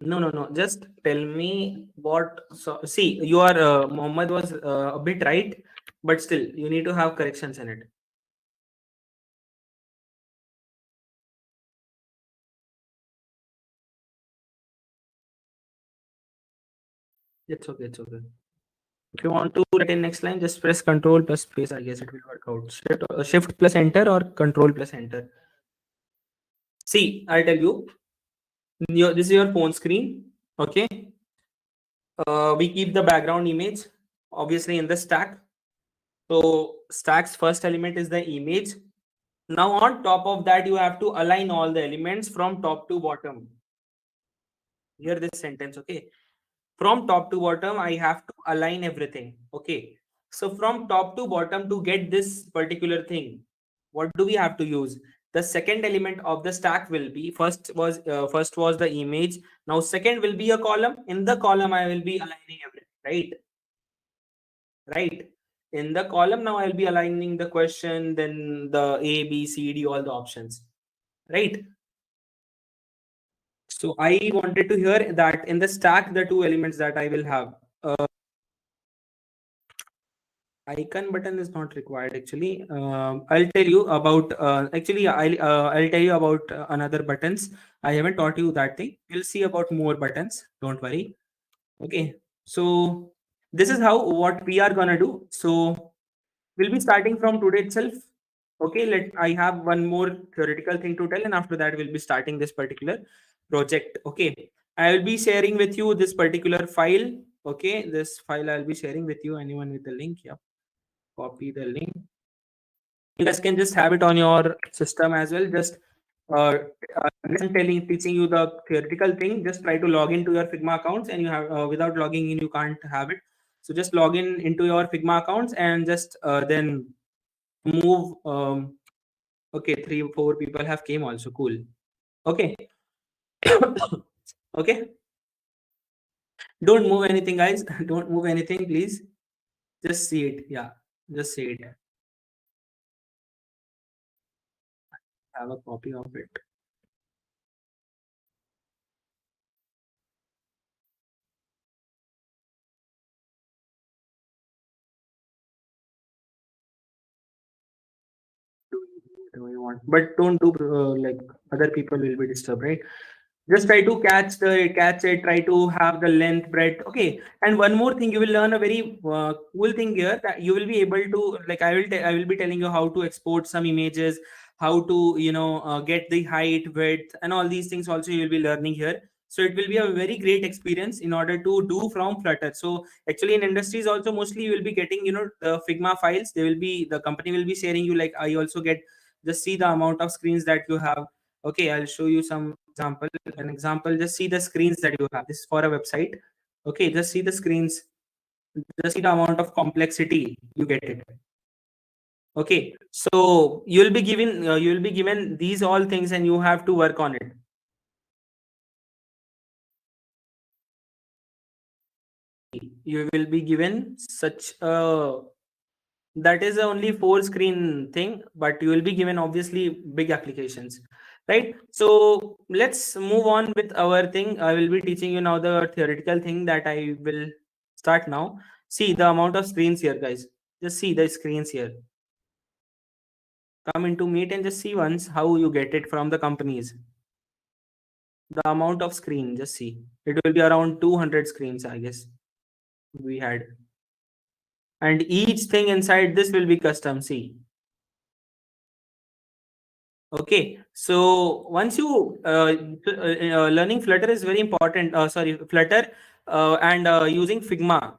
No. Just tell me what. So see, your Muhammad was a bit right, but still you need to have corrections in it. It's okay. It's okay. If you want to write in next line, just press Control plus space. I guess it will work out. Shift plus Enter or Control plus Enter. See, I'll tell you. This is your phone screen. Okay. We keep the background image obviously in the stack. So stack's first element is the image. Now on top of that, you have to align all the elements from top to bottom. Hear this sentence, okay? From top to bottom, I have to align everything. Okay. So from top to bottom to get this particular thing, what do we have to use? The second element of the stack will be first was the image. Now second will be a column. In the column, I will be aligning everything, right? Right. In the column now I'll be aligning the question, then the A, B, C, D, all the options, right? So I wanted to hear that in the stack, the two elements that I will have. Icon button is not required actually. I'll tell you about I'll tell you about another buttons. I haven't taught you that thing. You'll see about more buttons. Don't worry. Okay. So this is how what we are gonna do. So we'll be starting from today itself. Okay, I have one more theoretical thing to tell, and after that we'll be starting this particular project. Okay, I will be sharing with you this particular file. Okay, this file I'll be sharing with you. Anyone with the link? Yeah, copy the link. You guys can just have it on your system as well. Just uh, I'm teaching you the theoretical thing. Just try to log into your Figma accounts, and you have without logging in, you can't have it. So just log in into your Figma accounts and just then move. Okay, 3 or 4 people have came also. Cool. Okay. Okay. Don't move anything, guys. Don't move anything, please. Just see it. Yeah. Just see it. Have a copy of it. Do you want? But don't do like other people will be disturbed, right? Just try to catch it, try to have the length, breadth. Okay. And one more thing, you will learn a very cool thing here, that you will be able to, like, I will be telling you how to export some images, how to get the height, width, and all these things also you will be learning here. So it will be a very great experience in order to do from Flutter. So actually in industries also, mostly you will be getting the Figma files. The company will be sharing you, like, I also get, just see the amount of screens that you have. Okay, I'll show you some example. An example, just see the screens that you have. This is for a website. Okay, just see the screens. Just see the amount of complexity you get it. Okay, so you will be given these all things, and you have to work on it. You will be given such a, that is only 4 screen thing, but you will be given obviously big applications, right? So let's move on with our thing. I will be teaching you now the theoretical thing that I will start now. See the amount of screens here, guys. Just see the screens here. Come into Meet and just see once how you get it from the companies. The amount of screen, just see. It will be around 200 screens, I guess we had. And each thing inside this will be custom. See. Okay, so once you learning Flutter is very important. Sorry, Flutter and using Figma.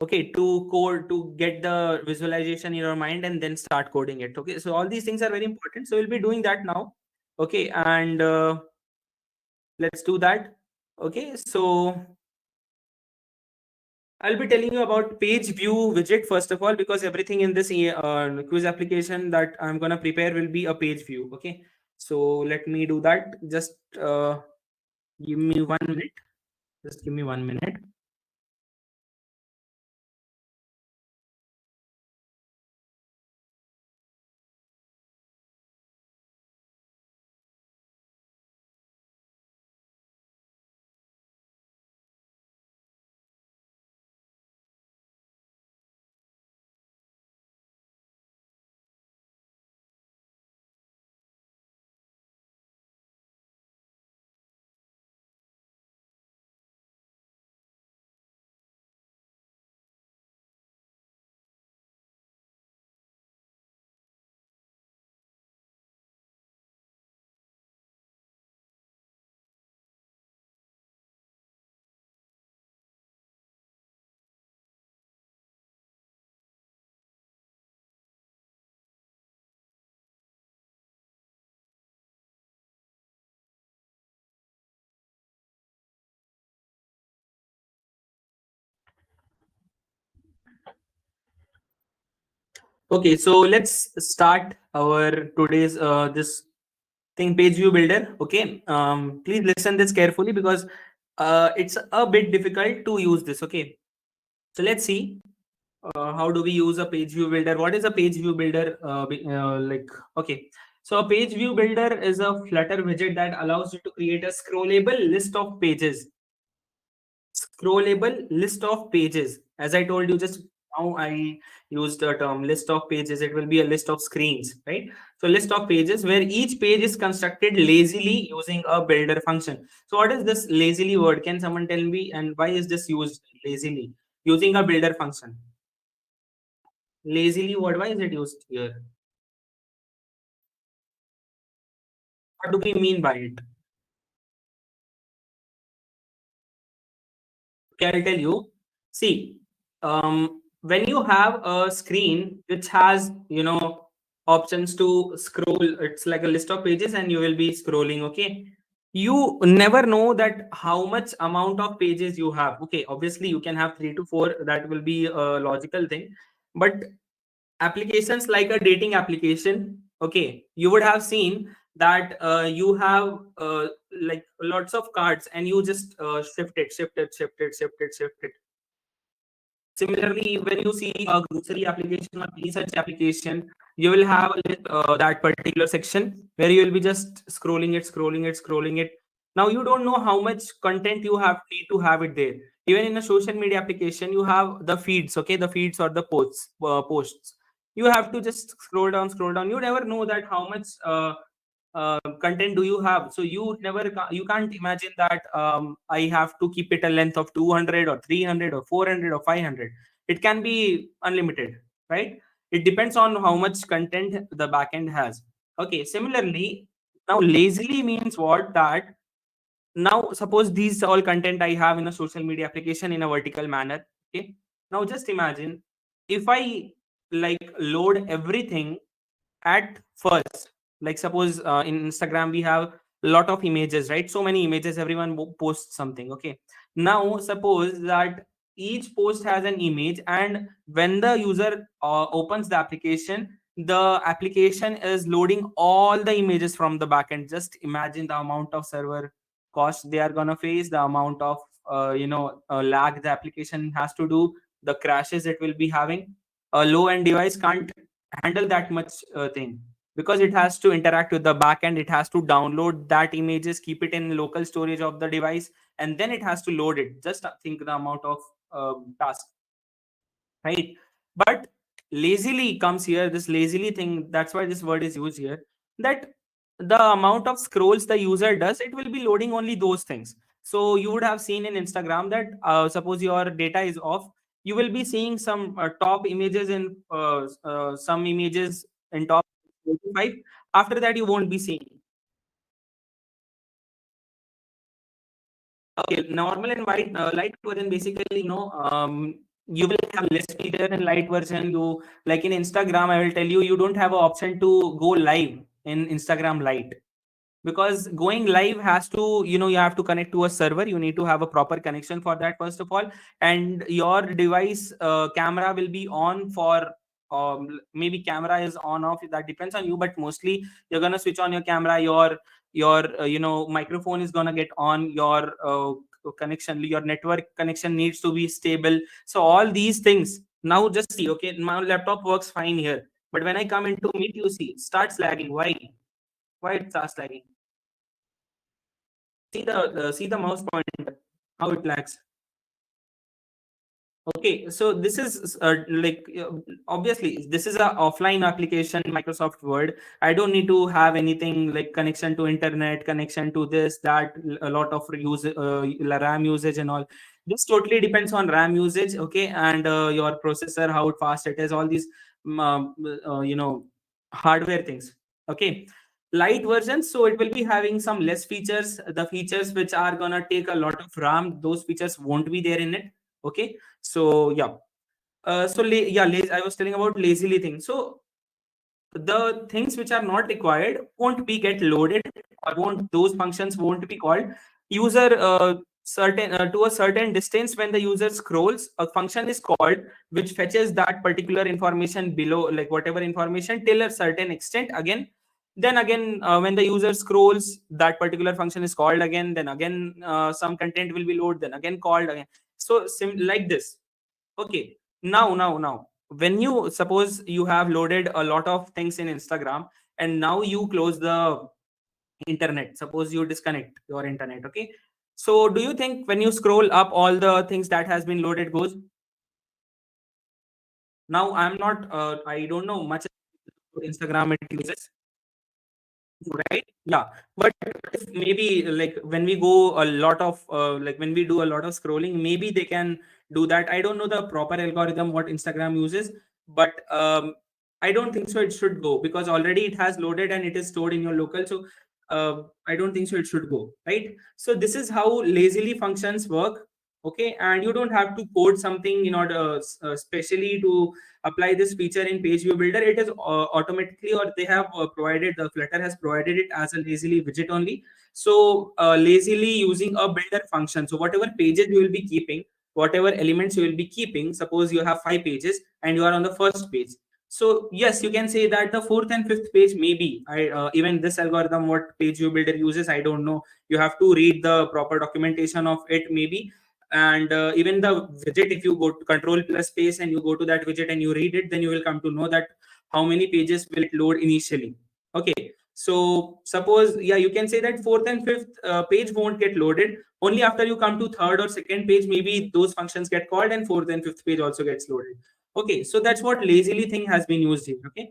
Okay, to code, to get the visualization in your mind and then start coding it. Okay, so all these things are very important. So we'll be doing that now. Okay, and let's do that. Okay, so I'll be telling you about page view widget first of all, because everything in this quiz application that I'm gonna prepare will be a page view. Okay, so let me do that. Just give me 1 minute. Just give me 1 minute. Okay, so let's start our today's this thing, page view builder. Okay, please listen this carefully because it's a bit difficult to use this. Okay, so let's see how do we use a page view builder. What is a page view builder? Like, okay, so a page view builder is a Flutter widget that allows you to create a scrollable list of pages. Scrollable list of pages. As I told you just now, I used the term list of pages. It will be a list of screens, right? So list of pages where each page is constructed lazily using a builder function. So what is this lazily word? Can someone tell me? And why is this used lazily? Using a builder function. Lazily word, why is it used here? What do we mean by it? Okay, I'll tell you. See, when you have a screen which has, options to scroll, it's like a list of pages and you will be scrolling. Okay, you never know that how much amount of pages you have. Okay, obviously you can have 3 to 4. That will be a logical thing, but applications like a dating application, okay, you would have seen that you have like lots of cards and you just shift it. Similarly, when you see a grocery application or research application, you will have that particular section where you will be just scrolling it. Now you don't know how much content you have need to have it there. Even in a social media application, you have the feeds, okay, the feeds or the posts. You have to just scroll down, scroll down. You never know that how much content do you have. So you can't imagine that I have to keep it a length of 200 or 300 or 400 or 500. It can be unlimited, right? It depends on how much content the backend has. Okay, similarly, now lazily means what? That now suppose these all content I have in a social media application in a vertical manner. Okay, now just imagine if I like load everything at first. Like suppose in Instagram we have a lot of images, right? So many images, everyone posts something. Okay, now suppose that each post has an image, and when the user opens the application is loading all the images from the backend. Just imagine the amount of server cost they are gonna face, the amount of lag the application has to do, the crashes it will be having. A low end device can't handle that much thing, because it has to interact with the backend. It has to download that images, keep it in local storage of the device, and then it has to load it. Just think the amount of task, right? But lazily comes here, this lazily thing, that's why this word is used here, that the amount of scrolls the user does, it will be loading only those things. So you would have seen in Instagram that suppose your data is off, you will be seeing some top images in some images in top 45. After that you won't be seeing. Okay, normal and white light version, basically, you will have less feature in light version. You, like in Instagram, I will tell you, you don't have an option to go live in Instagram Lite, because going live has to, you have to connect to a server. You need to have a proper connection for that, first of all, and your device camera will be on for maybe camera is on off, that depends on you, but mostly you're gonna switch on your camera, your microphone is gonna get on, your connection, your network connection needs to be stable. So all these things, now just see, okay, my laptop works fine here, but when I come into Meet, you see it starts lagging. Why it starts lagging? See the mouse pointer, how it lags. Okay, so this is obviously this is a offline application, Microsoft Word. I don't need to have anything like connection to internet, connection to this, that, a lot of RAM usage and all. This totally depends on RAM usage, okay, and your processor, how fast it is, all these hardware things. Okay, light version, so it will be having some less features. The features which are gonna take a lot of RAM, those features won't be there in it. Okay, so yeah, I was telling about lazily thing. So the things which are not required won't be get loaded, or won't those functions won't be called. User to a certain distance. When the user scrolls, a function is called which fetches that particular information below, like whatever information, till a certain extent again. Then again, when the user scrolls, that particular function is called again. Then again, some content will be loaded, then again called again. So like this. Okay, now when you suppose you have loaded a lot of things in Instagram, and now you close the internet, suppose you disconnect your internet. Okay, so do you think when you scroll up, all the things that has been loaded goes? Now I'm not I don't know much about Instagram it uses, right? Yeah, but if maybe like when we go a lot of like when we do a lot of scrolling, maybe they can do that. I don't know the proper algorithm what Instagram uses, but I don't think so it should go, because already it has loaded and it is stored in your local. So I don't think so it should go, right? So this is how lazily functions work. Okay, and you don't have to code something in order specially to apply this feature in page view builder. It is automatically, or they have provided, the Flutter has provided it as a lazily widget only. So lazily using a builder function, so whatever pages you will be keeping, whatever elements you will be keeping, suppose you have 5 pages and you are on the first page. So yes, you can say that the fourth and fifth page, maybe even this algorithm what page view builder uses, I don't know. You have to read the proper documentation of it maybe. And even the widget, if you go to control plus space and you go to that widget and you read it, then you will come to know that how many pages will it load initially. Okay, so suppose, yeah, you can say that fourth and fifth page won't get loaded. Only after you come to third or second page, maybe those functions get called and fourth and fifth page also gets loaded. Okay, so that's what lazily thing has been used here. Okay,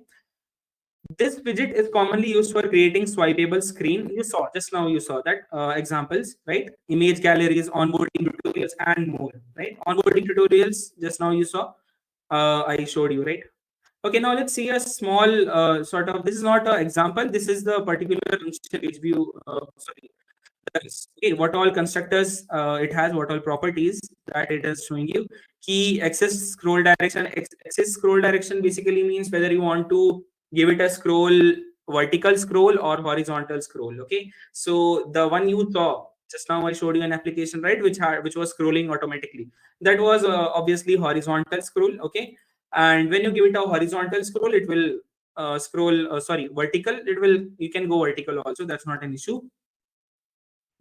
this widget is commonly used for creating swipeable screen. You saw just now, you saw that examples, right? Image galleries, onboarding tutorials, and more, right? Onboarding tutorials, just now you saw, I showed you, right? Okay, now let's see a small sort of, this is not an example, this is the particular page view, sorry, okay, what all constructors it has, what all properties that it is showing you. Key access scroll direction. Access scroll direction basically means whether you want to give it a scroll, vertical scroll or horizontal scroll. Okay, so the one you saw just now, I showed you an application, right, which was scrolling automatically. That was obviously horizontal scroll. Okay, and when you give it a horizontal scroll, it will scroll sorry, vertical, it will, you can go vertical also, that's not an issue.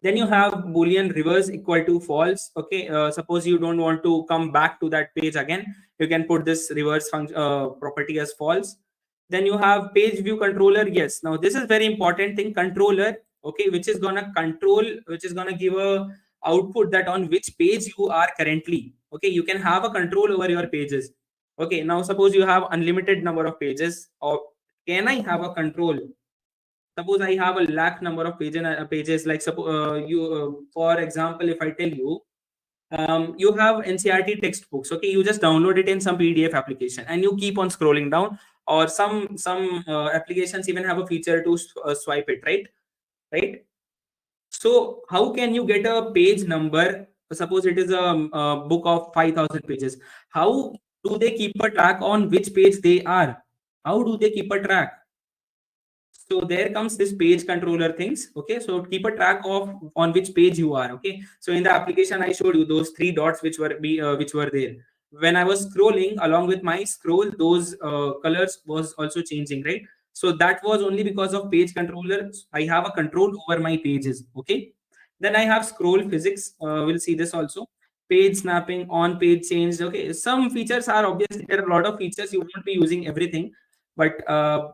Then you have boolean reverse equal to false. Okay, suppose you don't want to come back to that page again, you can put this reverse function property as false. Then you have page view controller. Yes, now this is very important thing, controller. Okay, which is gonna control, which is gonna give a output that on which page you are currently. Okay, you can have a control over your pages. Okay, now suppose you have unlimited number of pages, or can I have a control? Suppose I have a lakh number of pages, like you for example, if I tell you, you have NCRT textbooks. Okay, you just download it in some PDF application and you keep on scrolling down, or some applications even have a feature to swipe it, right. So how can you get a page number? Suppose it is a book of 5,000 pages. How do they keep a track on which page they are? How do they keep a track? So there comes this page controller things. Okay, so keep a track of on which page you are. Okay, so in the application I showed you those three dots which were there. When I was scrolling, along with my scroll, those colors was also changing, right? So that was only because of page controller. I have a control over my pages. Okay, then I have scroll physics. We'll see this also. Page snapping, on page change. Okay, some features are obviously, there are a lot of features, you won't be using everything, but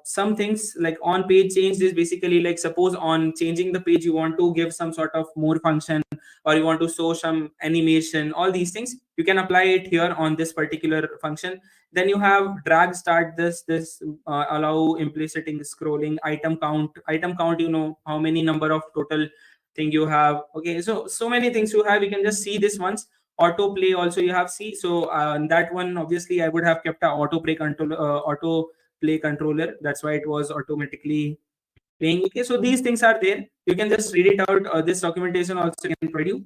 some things like on page change is basically like, suppose on changing the page you want to give some sort of more function, or you want to show some animation, all these things you can apply it here on this particular function. Then you have drag start, this allow implicit scrolling. Item count, you know how many number of total thing you have. Okay, so many things you have, you can just see this once. Autoplay also you have, see. So that one obviously I would have kept a autoplay control, auto play controller, that's why it was automatically playing. Okay, so these things are there, you can just read it out. This documentation also can provide you.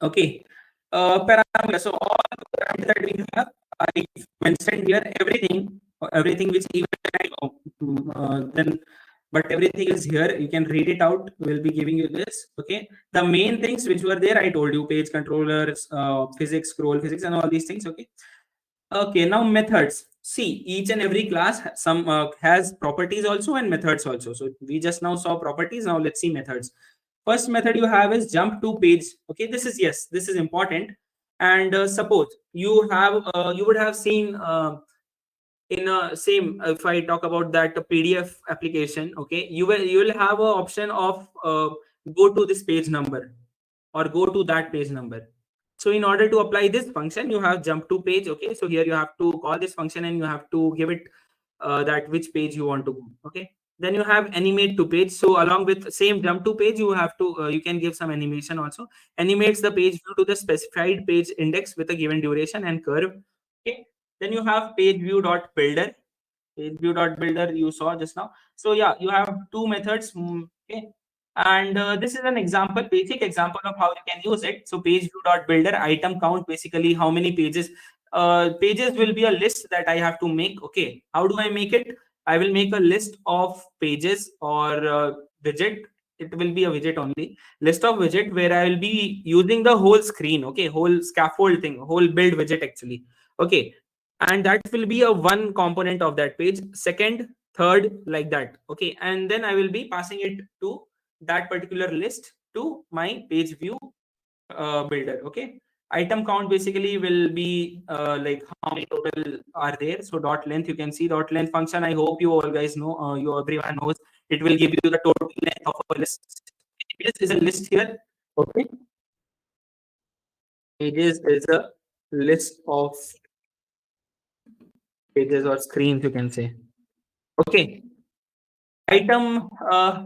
Okay, parameter. So all the parameters that we have, I mentioned here, everything which even then but everything is here. You can read it out. We'll be giving you this. Okay. The main things which were there, I told you: page controllers, physics, scroll physics, and all these things. Okay. Okay. Now methods. See, each and every class has properties also and methods also. So we just now saw properties. Now let's see methods. First method you have is jump to page. Okay. This is, yes, this is important. And suppose you have you would have seen in a same, if I talk about that PDF application, okay, you will have a option of go to this page number or go to that page number. So in order to apply this function, you have jump to page. Okay, so here you have to call this function and you have to give it that which page you want to go. Okay, then you have animate to page. So along with same jump to page, you have to you can give some animation also. Animates the page view to the specified page index with a given duration and curve. Okay, then you have page view dot builder. Page view dot builder you saw just now. So yeah, you have two methods. Okay, and this is an example, basic example of how you can use it. So page view dot builder, item count, basically how many pages. Pages will be a list that I have to make. Okay, how do I make it? I will make a list of pages or widget. It will be a widget only, list of widget, where I will be using the whole screen. Okay, whole scaffold thing, whole build widget actually. Okay, and that will be a one component of that page, second, third, like that. Okay, and then I will be passing it to that particular list to my page view builder. Okay, item count basically will be like how many total are there. So dot length, you can see dot length function. I hope you all guys know, you everyone knows, it will give you the total length of a list. This is a list here. Okay, pages is a list of pages or screens, you can say. Okay, item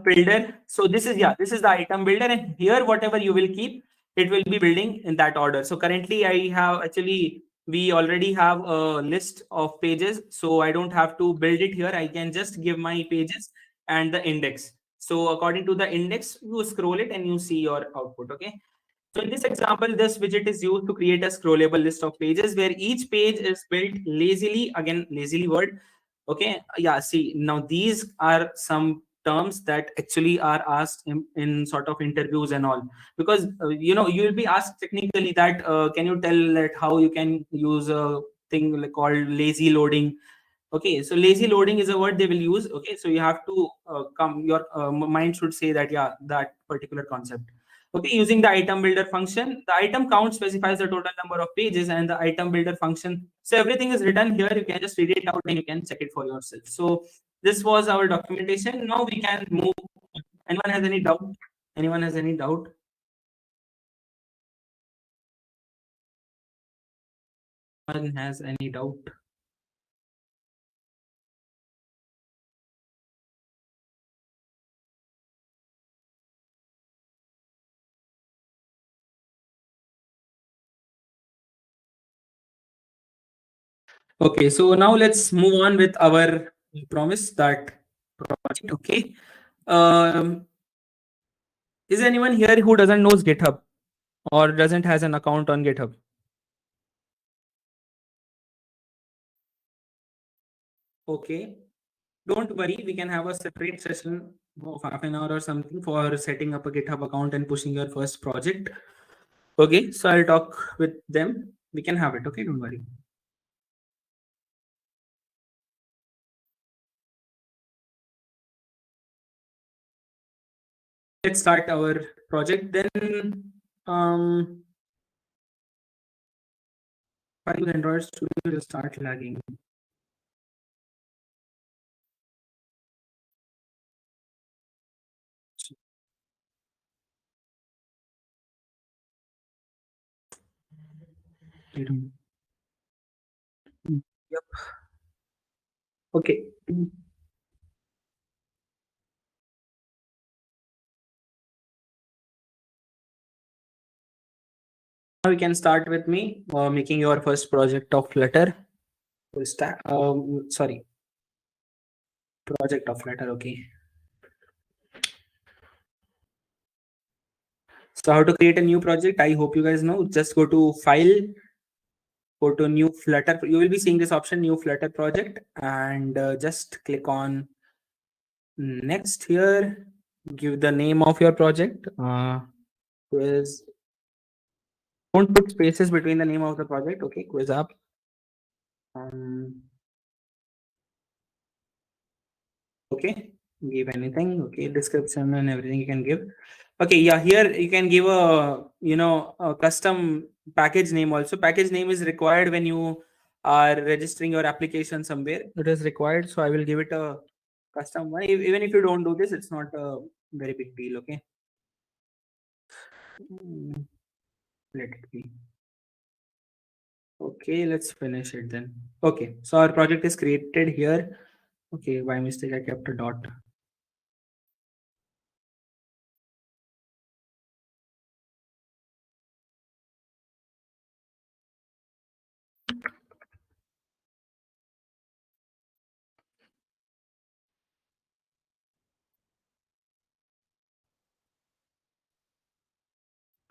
builder. So this is, yeah, this is the item builder, and here whatever you will keep, it will be building in that order. So currently I have actually, we already have a list of pages, so I don't have to build it here. I can just give my pages and the index. So according to the index, you scroll it and you see your output. Okay, so in this example, this widget is used to create a scrollable list of pages where each page is built lazily. Again, lazily word. Okay, yeah, see, now these are some terms that actually are asked in sort of interviews and all, because you know, you will be asked technically that can you tell that how you can use a thing called lazy loading. Okay, so lazy loading is a word they will use. Okay, so you have to come, your mind should say that, yeah, that particular concept. Okay, using the item builder function, the item count specifies the total number of pages, and the item builder function, so everything is written here. You can just read it out and you can check it for yourself. So this was our documentation. Now we can move. Anyone has any doubt? Anyone has any doubt? Anyone has any doubt? Okay, so now let's move on with our promise, that project. Okay, is anyone here who doesn't knows GitHub or doesn't has an account on GitHub? Okay, don't worry, we can have a separate session of half an hour or something for setting up a GitHub account and pushing your first project. Okay, so I'll talk with them. We can have it. Okay, don't worry. Let's start our project then. File Android Studio will start lagging. Yep. Okay. Now we can start with me making your first project of Flutter. Full stack. Sorry. Project of Flutter. Okay. So how to create a new project? I hope you guys know. Just go to File, go to New Flutter. You will be seeing this option, New Flutter Project, and just click on Next here, give the name of your project. Quiz. Don't put spaces between the name of the project. Okay, quiz up. Okay, give anything. Okay, description and everything you can give. Okay, yeah, here you can give a a custom package name also. Package name is required when you are registering your application somewhere. It is required, so I will give it a custom one. Even if you don't do this, it's not a very big deal. Okay. Let it be. Okay, let's finish it then. Okay, so our project is created here. Okay, by mistake I kept a dot.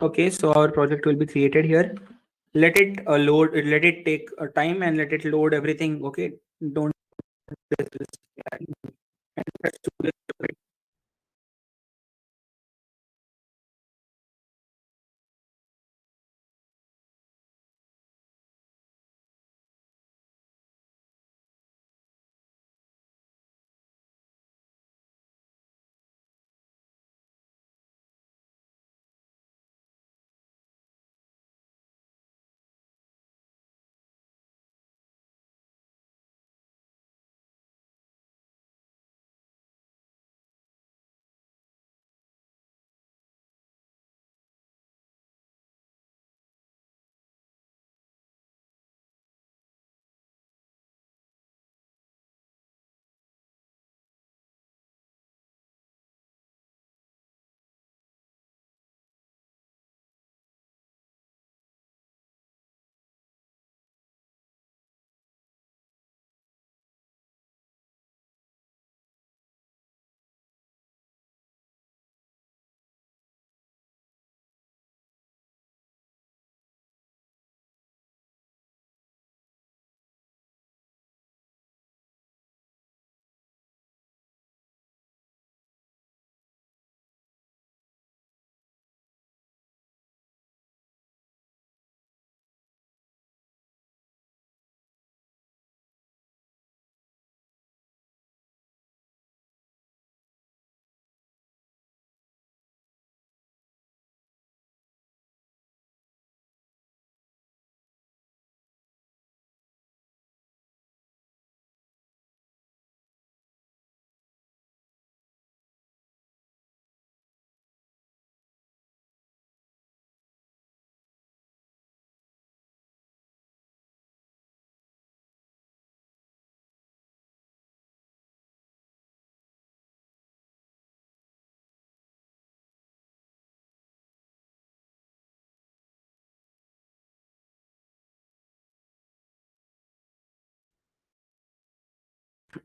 Okay, so our project will be created here. Let it load, let it take a time and let it load everything. Okay, don't press this. And press to this.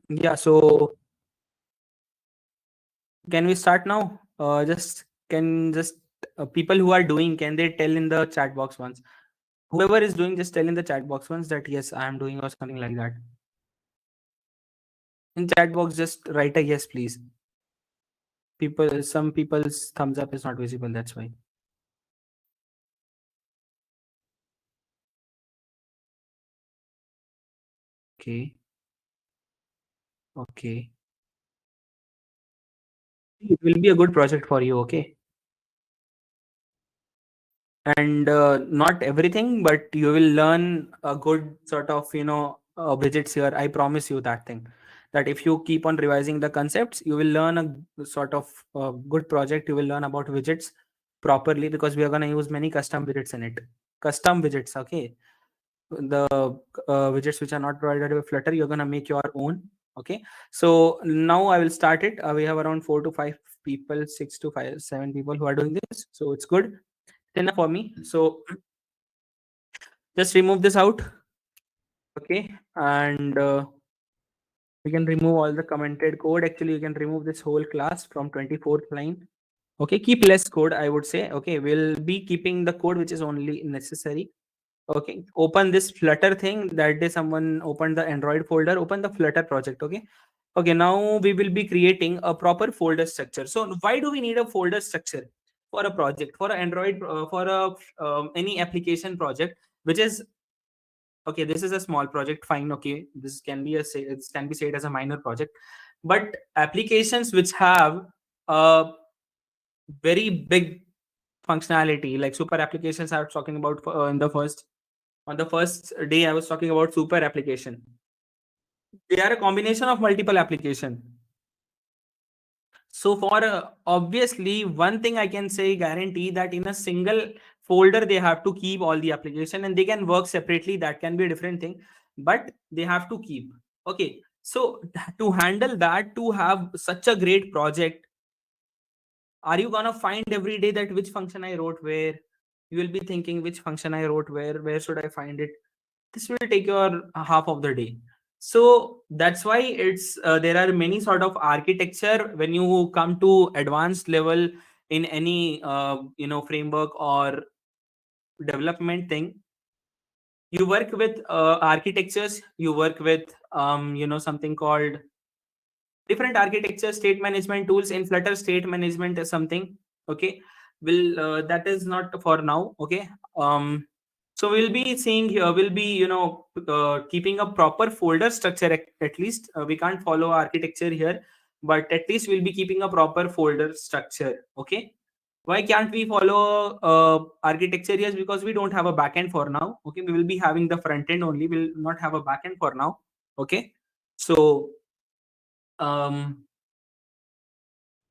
Yeah, so can we start now? Just people who are doing, can they tell in the chat box once? Whoever is doing, just tell in the chat box once that yes, I am doing or something like that. In chat box, just write a yes, please. Some people's thumbs up is not visible. That's why. Okay. Okay. It will be a good project for you. Okay. And not everything, but you will learn a good sort of widgets here. I promise you that thing, that if you keep on revising the concepts, you will learn a sort of good project. You will learn about widgets properly, because we are going to use many custom widgets in it. Custom widgets. Okay. The widgets which are not provided with Flutter, you're going to make your own. Okay, so now I will start it. We have around 4 to 5 people, 6 to 7 people who are doing this, so it's good enough for me. So just remove this out. Okay, and we can remove all the commented code. Actually, you can remove this whole class from 24th line. Okay, keep less code, I would say. Okay, we'll be keeping the code which is only necessary. Okay, open this Flutter thing. That day someone opened the Android folder, open the Flutter project. Okay, Okay, now we will be creating a proper folder structure. So why do we need a folder structure for a project, for an Android, for a any application project, which is okay? This is a small project, fine. Okay, this can be it can be said as a minor project, but applications which have a very big functionality, like super applications, I was talking about in the first on the first day. I was talking about super application. They are a combination of multiple application. So for obviously one thing I can say guarantee that in a single folder they have to keep all the application, and they can work separately. That can be a different thing, but they have to keep. Okay. So to handle that, to have such a great project, are you gonna find every day that which function I wrote where? You will be thinking which function I wrote where should I find it? This will take your half of the day. So that's why it's there are many sort of architecture when you come to advanced level in any framework or development thing. You work with architectures, you work with something called different architecture, state management tools. In Flutter, state management is something. Okay, will that is not for now. Okay. So we'll be seeing here, we'll be keeping a proper folder structure. At least we can't follow architecture here, but at least we'll be keeping a proper folder structure. Okay. Why can't we follow architecture? Yes, because we don't have a backend for now. Okay, we will be having the front end only, we'll not have a backend for now. Okay. So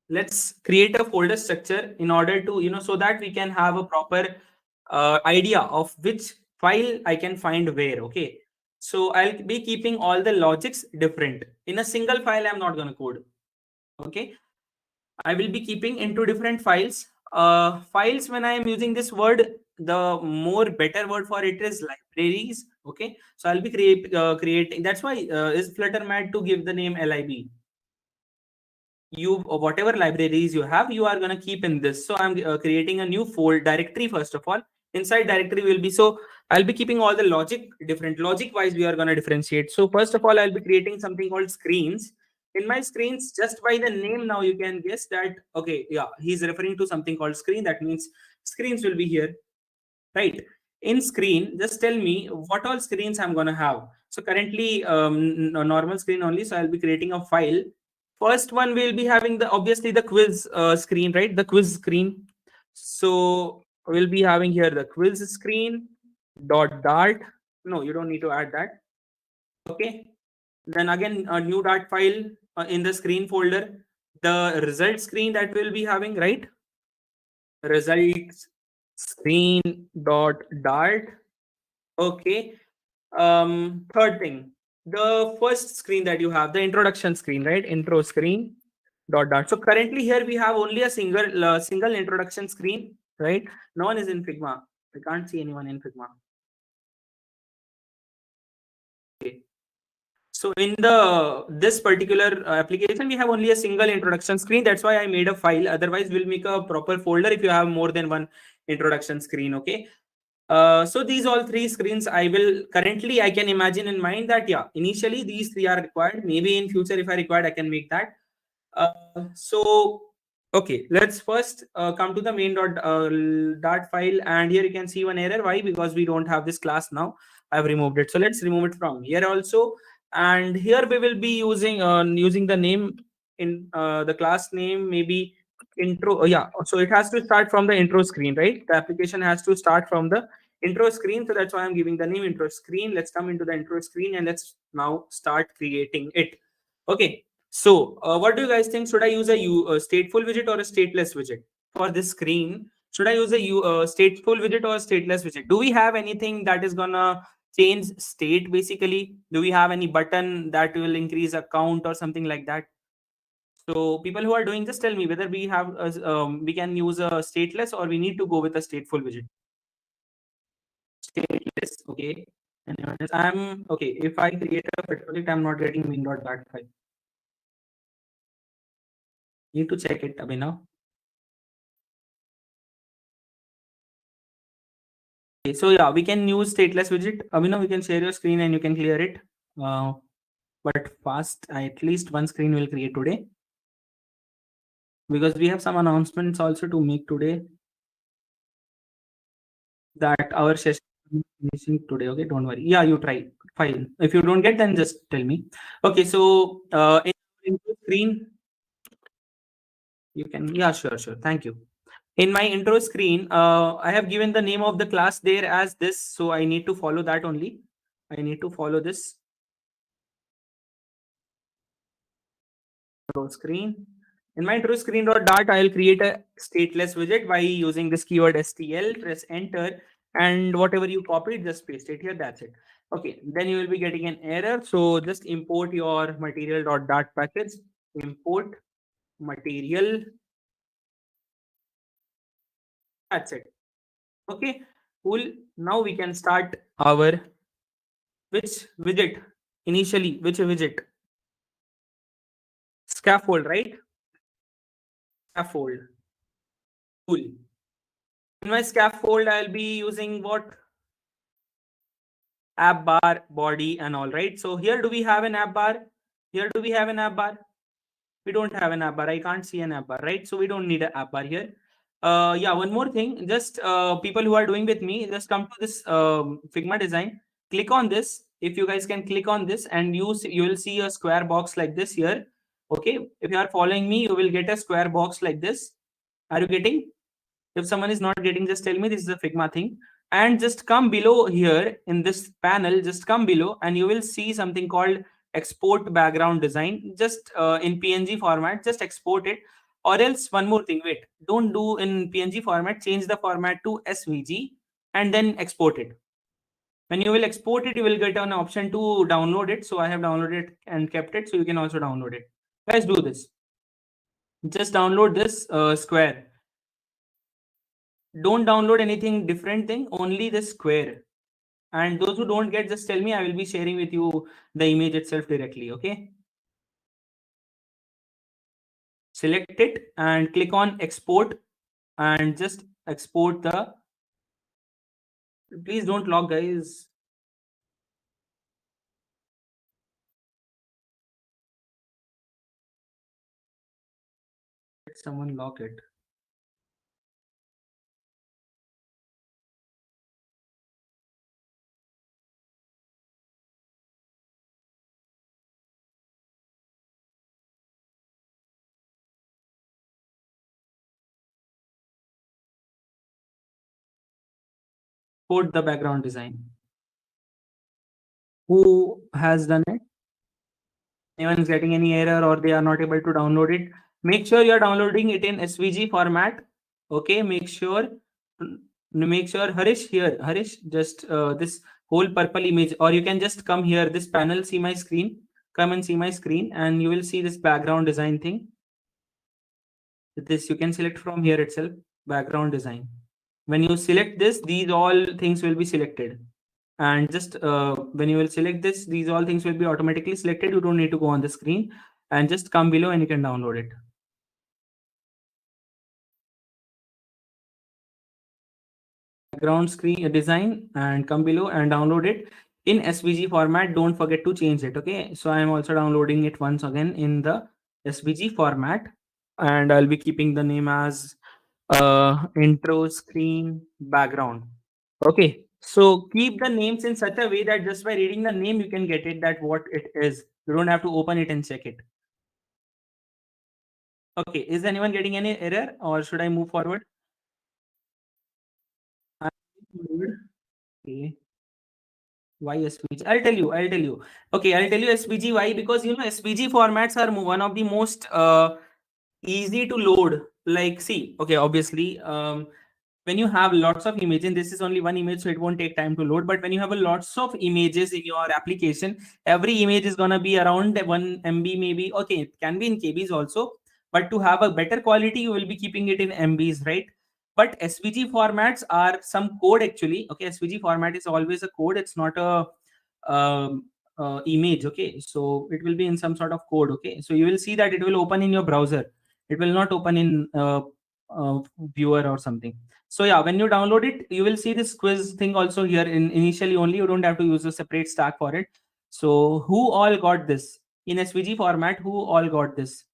let's create a folder structure in order to so that we can have a proper idea of which file I can find where. Okay, so I'll be keeping all the logics different in a single file. I'm not going to code. Okay, I will be keeping into different files. Files, when I am using this word, the more better word for it is libraries. Okay, so I'll be creating. That's why is Flutter mad to give the name lib. You whatever libraries you have, you are going to keep in this. So I'm creating a new folder directory. First of all, inside directory will be, so I'll be keeping all the logic different. Logic wise we are going to differentiate. So first of all, I'll be creating something called screens. In my screens, just by the name now you can guess that okay, yeah, he's referring to something called screen. That means screens will be here, right? In screen, just tell me what all screens I'm going to have. So currently normal screen only, so I'll be creating a file. First one will be having the obviously the quiz screen, right? The quiz screen. So we'll be having here the quiz screen .dart. No, you don't need to add that. Okay. Then again a new dart file in the screen folder. The result screen that we'll be having, right? Results screen .dart. Okay. Third thing, the first screen that you have, the introduction screen, right? Intro screen .dart. So currently here we have only a single introduction screen, right? No one is in Figma. I can't see anyone in Figma. Okay. So in the this particular application, we have only a single introduction screen. That's why I made a file. Otherwise, we'll make a proper folder if you have more than one introduction screen. Okay. So these all three screens I will currently, I can imagine in mind that yeah, initially these three are required. Maybe in future if I required, I can make that. So okay, let's first come to the main dart file, and here you can see one error. Why? Because we don't have this class now. I've removed it. So let's remove it from here also. And here we will be using the name in the class name, maybe intro. Yeah, so it has to start from the intro screen, right? The application has to start from the intro screen. So that's why I'm giving the name intro screen. Let's come into the intro screen and let's now start creating it. Okay. So, what do you guys think? Should I use a stateful widget or a stateless widget for this screen? Should I use a stateful widget or a stateless widget? Do we have anything that is gonna change state basically? Do we have any button that will increase a count or something like that? So, people who are doing, just tell me whether we have we can use a stateless or we need to go with a stateful widget. Stateless, okay. And I'm okay. If I create a project, I'm not getting main.bat file. Need to check it, Abhinav. Okay, so yeah, we can use stateless widget. Abhinav, you can share your screen and you can clear it. but fast. At least one screen will create today, because we have some announcements also to make today, that our session is finishing today. Okay, don't worry. Yeah, you try. Fine. If you don't get, then just tell me. Okay, so in the screen, you can. Yeah, sure, sure. Thank you. In my intro screen, I have given the name of the class there as this, so I need to follow that only. I need to follow this intro screen. In my intro screen dart, I'll create a stateless widget by using this keyword stl. Press enter, and whatever you copied, just paste it here. That's it. Okay, then you will be getting an error. So just import your material.dart package. Import material. That's it. Okay, cool. Now we can start our which widget initially. Which widget? Scaffold, right? Scaffold. Cool. In my scaffold, I'll be using what? App bar, body, and all, right? So here, do we have an app bar? Here, do we have an app bar? We don't have an app bar. I can't see an app bar, right? So we don't need an app bar here. Yeah, one more thing. Just people who are doing with me, just come to this Figma design. Click on this. If you guys can click on this, and you will see a square box like this here. Okay, if you are following me, you will get a square box like this. Are you getting? If someone is not getting, just tell me. This is a Figma thing. And just come below here in this panel, just come below and you will see something called export background design. Just in PNG format, just export it. Or else, one more thing, wait, don't do in PNG format, change the format to SVG and then export it. When you will export it, you will get an option to download it. So I have downloaded it and kept it, so you can also download it. Guys, do this. Just download this square. Don't download anything different thing, only the square. And those who don't get, just tell me. I will be sharing with you the image itself directly. Okay, select it and click on export and just export the. Please don't log, guys. Let someone log it. Code the background design. Who has done it? Anyone is getting any error or they are not able to download it? Make sure you are downloading it in SVG format. Okay, make sure Harish here. Harish, just this whole purple image, or you can just come here, this panel, see my screen. Come and see my screen, and you will see this background design thing. This you can select from here itself, background design. When you select this, these all things will be selected. And just when you will select this, these all things will be automatically selected. You don't need to go on the screen, and just come below and you can download it. Background screen design, and come below and download it in SVG format. Don't forget to change it. Okay, so I am also downloading it once again in the SVG format, and I'll be keeping the name as intro screen background. Okay, so keep the names in such a way that just by reading the name you can get it that what it is. You don't have to open it and check it. Okay, is anyone getting any error or should I move forward? Okay. Why SVG? I'll tell you. Okay, I'll tell you SVG. Why? Because SVG formats are one of the most easy to load. Like, see, okay, obviously, when you have lots of images, this is only one image, so it won't take time to load. But when you have a lots of images in your application, every image is gonna be around 1 MB maybe. Okay, it can be in KBs also, but to have a better quality, you will be keeping it in MBs, right? But SVG formats are some code actually. Okay, SVG format is always a code. It's not a image. Okay, so it will be in some sort of code. Okay, so you will see that it will open in your browser. It will not open in viewer or something. So yeah, when you download it, you will see this quiz thing also here in initially only. You don't have to use a separate stack for it. So who all got this in SVG format? Who all got this?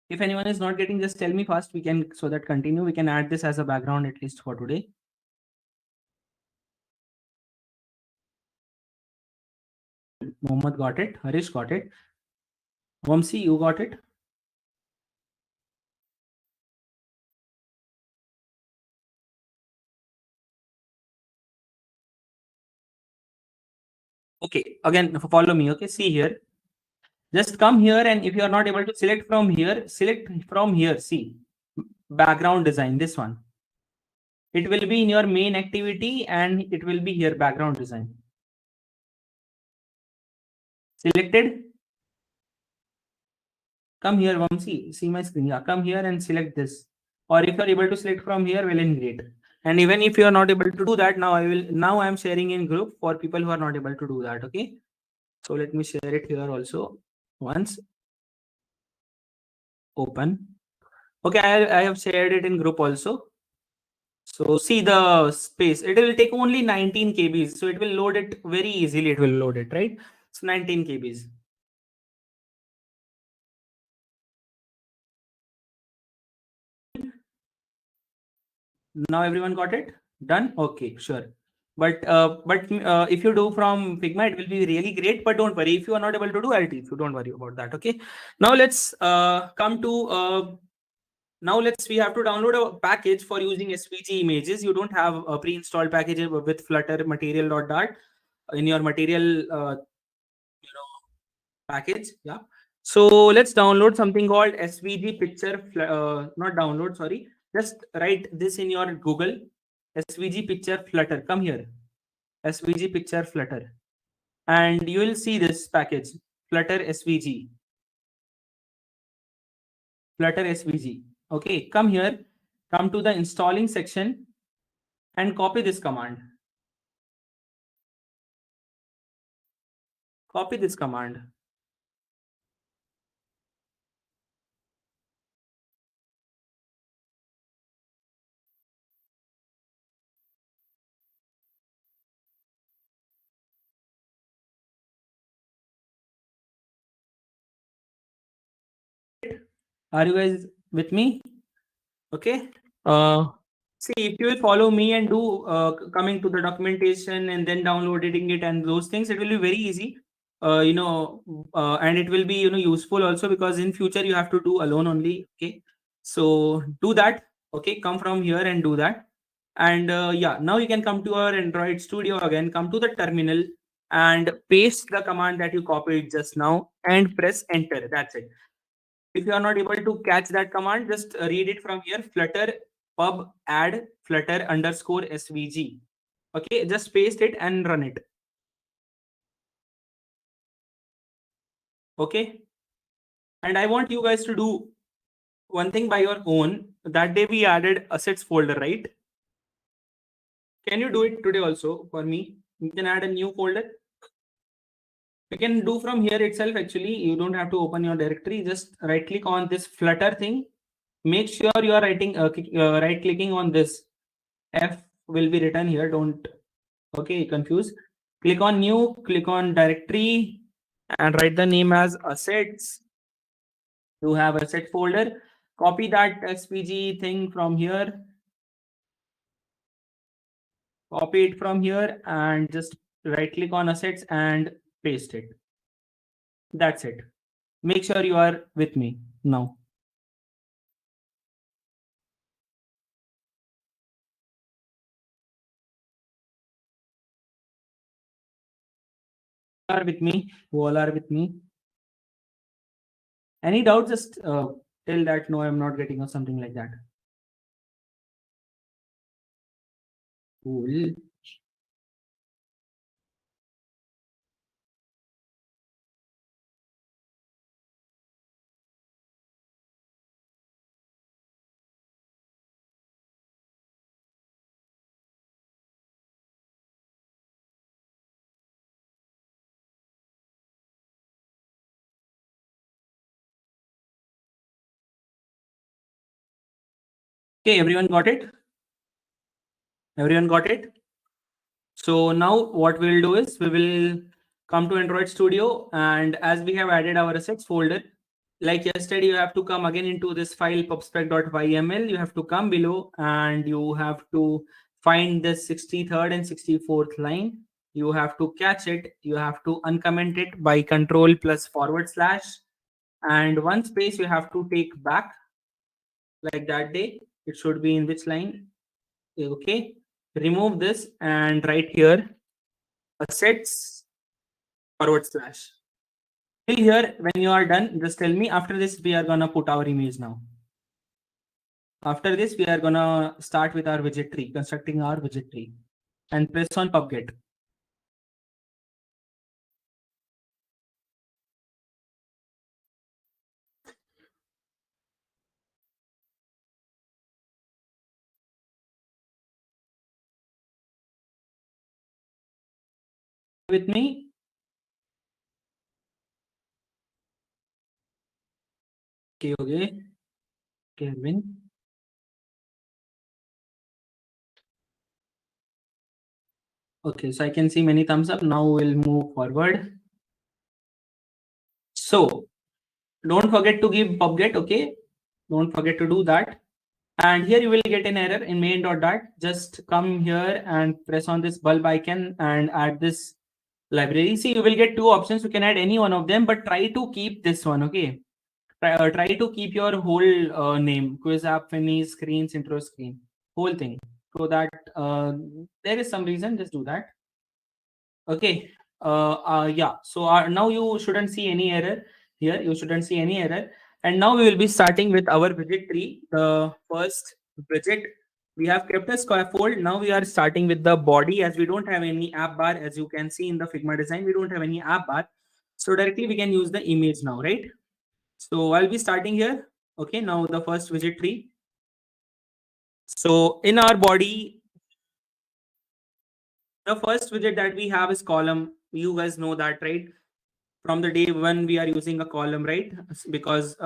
If anyone is not getting, just tell me fast. We can, so that continue. We can add this as a background at least for today. Mohammed got it. Harish got it. Vamsi, you got it. Okay, again, follow me. Okay, see here. Just come here, and if you are not able to select from here, select from here. See, background design, this one. It will be in your main activity and it will be here, background design. Selected. Come here, Vamsi. See my screen. Yeah, come here and select this. Or if you are able to select from here, well and great. And even if you are not able to do that, now I am sharing in group for people who are not able to do that. Okay. So let me share it here also. Once open. Okay, I have shared it in group also. So see the space. It will take only 19 kbs. So it will load it very easily. It will load it, right? So 19 kbs. Now everyone got it? Done? Okay, sure. But if you do from Figma, it will be really great. But don't worry, if you are not able to do, I'll teach you. Don't worry about that. Okay. Now let's come to we have to download a package for using SVG images. You don't have a pre-installed package with Flutter material.dart in your material package. Yeah. So let's download something called SVG picture. Not download, sorry. Just write this in your Google. SVG picture Flutter. Come here. SVG picture Flutter. And you will see this package. Flutter SVG. Flutter SVG. Okay. Come here. Come to the installing section and copy this command. Copy this command. Are you guys with me? Okay. See, if you will follow me and do coming to the documentation and then downloading it and those things, it will be very easy. And it will be useful also, because in future you have to do alone only. Okay. So do that. Okay. Come from here and do that. And yeah, now you can come to our Android Studio again. Come to the terminal and paste the command that you copied just now and press enter. That's it. If you are not able to catch that command, just read it from here. Flutter pub add flutter underscore svg. Okay, just paste it and run it. Okay. And I want you guys to do one thing by your own. That day we added assets folder, right? Can you do it today also for me? You can add a new folder. You can do from here itself. Actually, you don't have to open your directory. Just right click on this Flutter thing. Make sure you are right clicking on this. F will be written here. Don't confuse. Click on new, click on directory and write the name as assets. You have asset folder. Copy that SVG thing from here. Copy it from here and just right click on assets and paste it. That's it. Make sure you are with me now. Are with me? Who all are with me? Any doubt? Just tell that no, I'm not getting or something like that. Cool. Okay, everyone got it? Everyone got it? So now what we'll do is we will come to Android Studio, and as we have added our assets folder, like yesterday, you have to come again into this file pubspec.yml. You have to come below and you have to find the 63rd and 64th line. You have to catch it. You have to uncomment it by control plus forward slash, and one space you have to take back like that day. It should be in which line? Okay. Remove this and write here assets forward slash. Till here, when you are done, just tell me. After this, we are gonna put our image now. After this, we are gonna start with our widget tree, constructing our widget tree, and press on pubget. With me? Okay. Kevin. Okay, so I can see many thumbs up. Now we'll move forward. So don't forget to give pubget, okay? Don't forget to do that. And here you will get an error in main.dat. Just come here and press on this bulb icon and add this library. See, you will get two options. You can add any one of them, but try to keep this one, okay? Try to keep your whole name, quiz app, finish, screens, intro screen, whole thing. So that there is some reason, just do that. Okay. Yeah. So now you shouldn't see any error here. You shouldn't see any error. And now we will be starting with our widget tree. The first widget we have kept a scaffold. Now we are starting with the body, as we don't have any app bar. As you can see in the Figma design, we don't have any app bar. So directly we can use the image now, right? So I'll be starting here. Okay. Now the first widget tree. So in our body, the first widget that we have is column. You guys know that, right? From the day when we are using a column, right? Because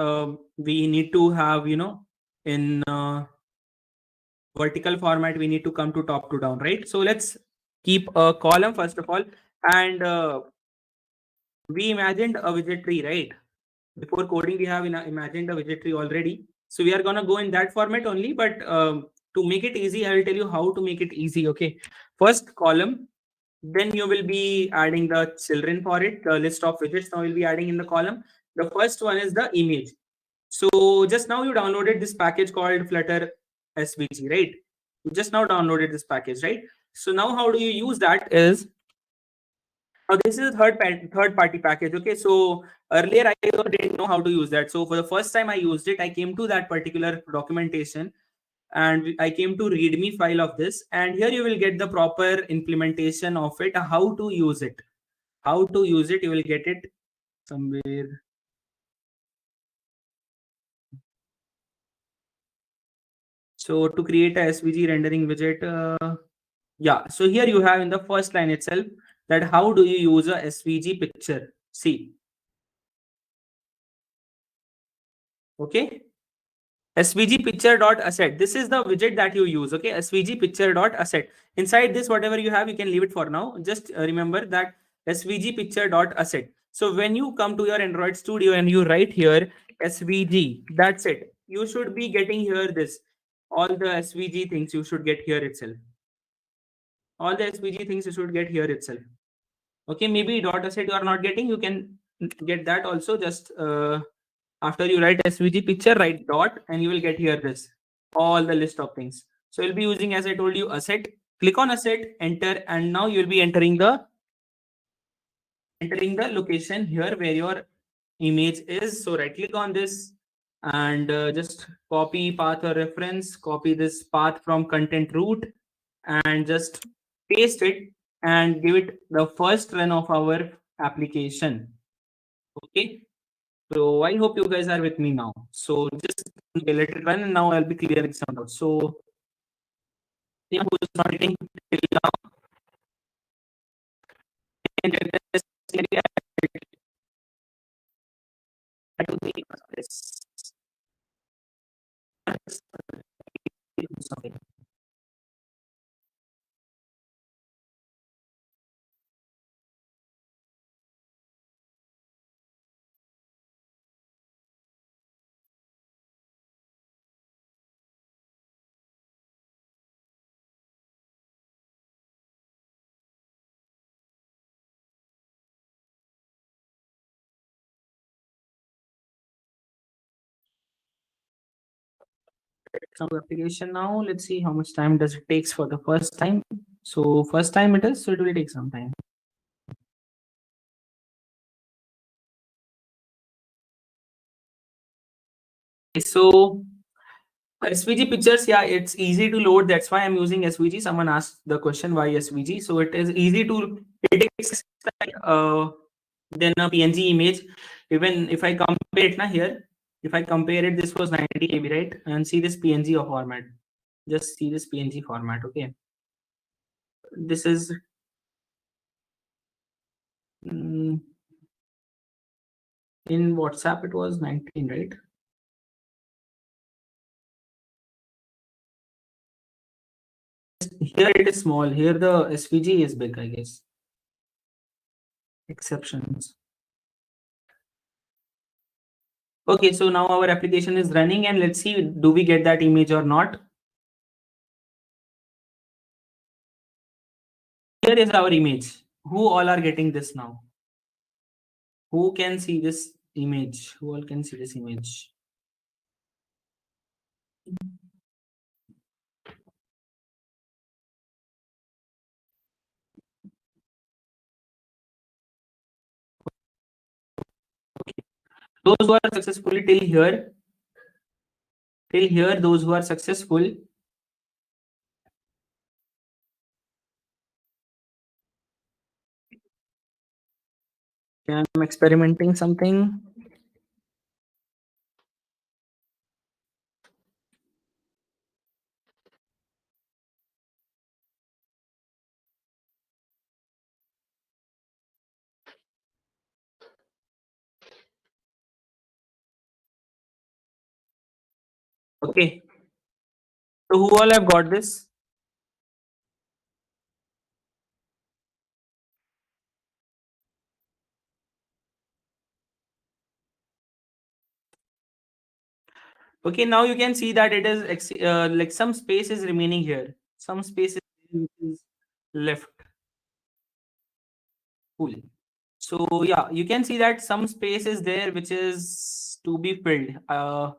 we need to have, in vertical format, we need to come to top to down, right? So let's keep a column first of all. And we imagined a widget tree, right? Before coding, we have imagined a widget tree already. So we are going to go in that format only. But to make it easy, I will tell you how to make it easy. Okay. First column, then you will be adding the children for it, the list of widgets now will be adding in the column. The first one is the image. So just now you downloaded this package called Flutter SVG, right? You just now downloaded this package, right? So now how do you use that is, now this is a third party package. Okay, so earlier I didn't know how to use that. So for the first time I used it, I came to that particular documentation and I came to readme file of this, and here you will get the proper implementation of it, how to use it. How to use it, you will get it somewhere. So to create a SVG rendering widget, yeah. So here you have in the first line itself that how do you use a SVG picture? See, okay. SVG picture dot asset. This is the widget that you use. Okay, SVG picture dot asset. Inside this, whatever you have, you can leave it for now. Just remember that SVG picture dot asset. So when you come to your Android Studio and you write here SVG, that's it. You should be getting here this. All the SVG things you should get here itself. All the SVG things you should get here itself. Okay, maybe dot asset you are not getting. You can get that also. Just after you write SVG picture, write dot, and you will get here this all the list of things. So you'll be using, as I told you, asset. Click on asset, enter, and now you'll be entering the location here where your image is. So right click on this and just copy path or reference, copy this path from content root and just paste it and give it the first run of our application. Okay. So I hope you guys are with me now. So just let it run and now I'll be clearing some out. So anyone who is not getting till now, can get this area to the some application now. Let's see how much time does it takes for the first time. So first time it is, so it will take some time. So SVG pictures, yeah, it's easy to load. That's why I'm using SVG. Someone asked the question why SVG. So it is easy to, it takes than a PNG image. Even if I compare it now here, if I compare it, this was 90 KB, right? And see this PNG format. Just see this PNG format, okay? This is in WhatsApp, it was 19, right? Here it is small. Here the SVG is big, I guess. Exceptions. Okay, so now our application is running and let's see, do we get that image or not? Here is our image. Who all are getting this now? Who can see this image? Who all can see this image? Those who are successfully till here, those who are successful, I'm experimenting something. Okay, so who all have got this? Okay, now you can see that it is like some space is remaining here. Some space is left. Cool. So yeah, you can see that some space is there which is to be filled,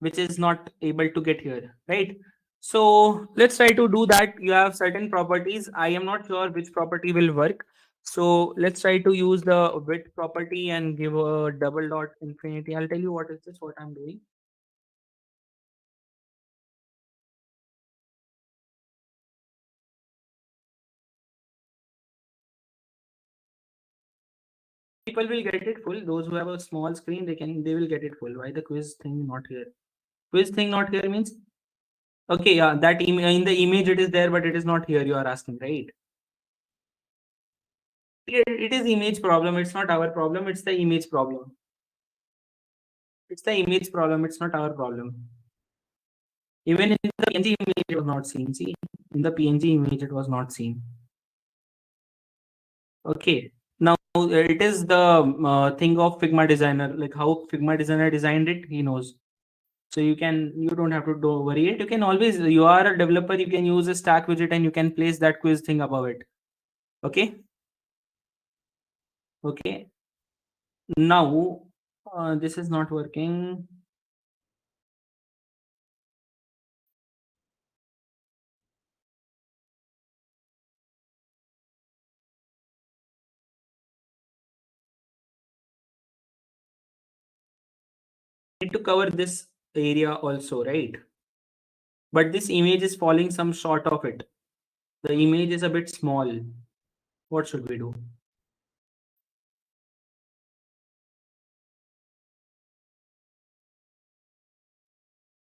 which is not able to get here, right? So let's try to do that. You have certain properties. I am not sure which property will work. So let's try to use the width property and give a double dot infinity. I'll tell you what is this, what I'm doing. People will get it full. Those who have a small screen, they will get it full. Why the quiz thing not here? Quiz thing not here means, okay, yeah, that in the image it is there, but it is not here. You are asking, right? It is image problem. It's not our problem. It's the image problem. It's the image problem. It's not our problem. Even in the PNG image, it was not seen. See, in the PNG image, it was not seen. Okay. Now it is the thing of Figma designer, like how Figma designer designed it. He knows. So you don't have to worry it. You can always, you are a developer, you can use a stack widget and you can place that quiz thing above it. Okay. Okay. Now this is not working. Need to cover this area also, right? But this image is falling some short of it. The image is a bit small. What should we do?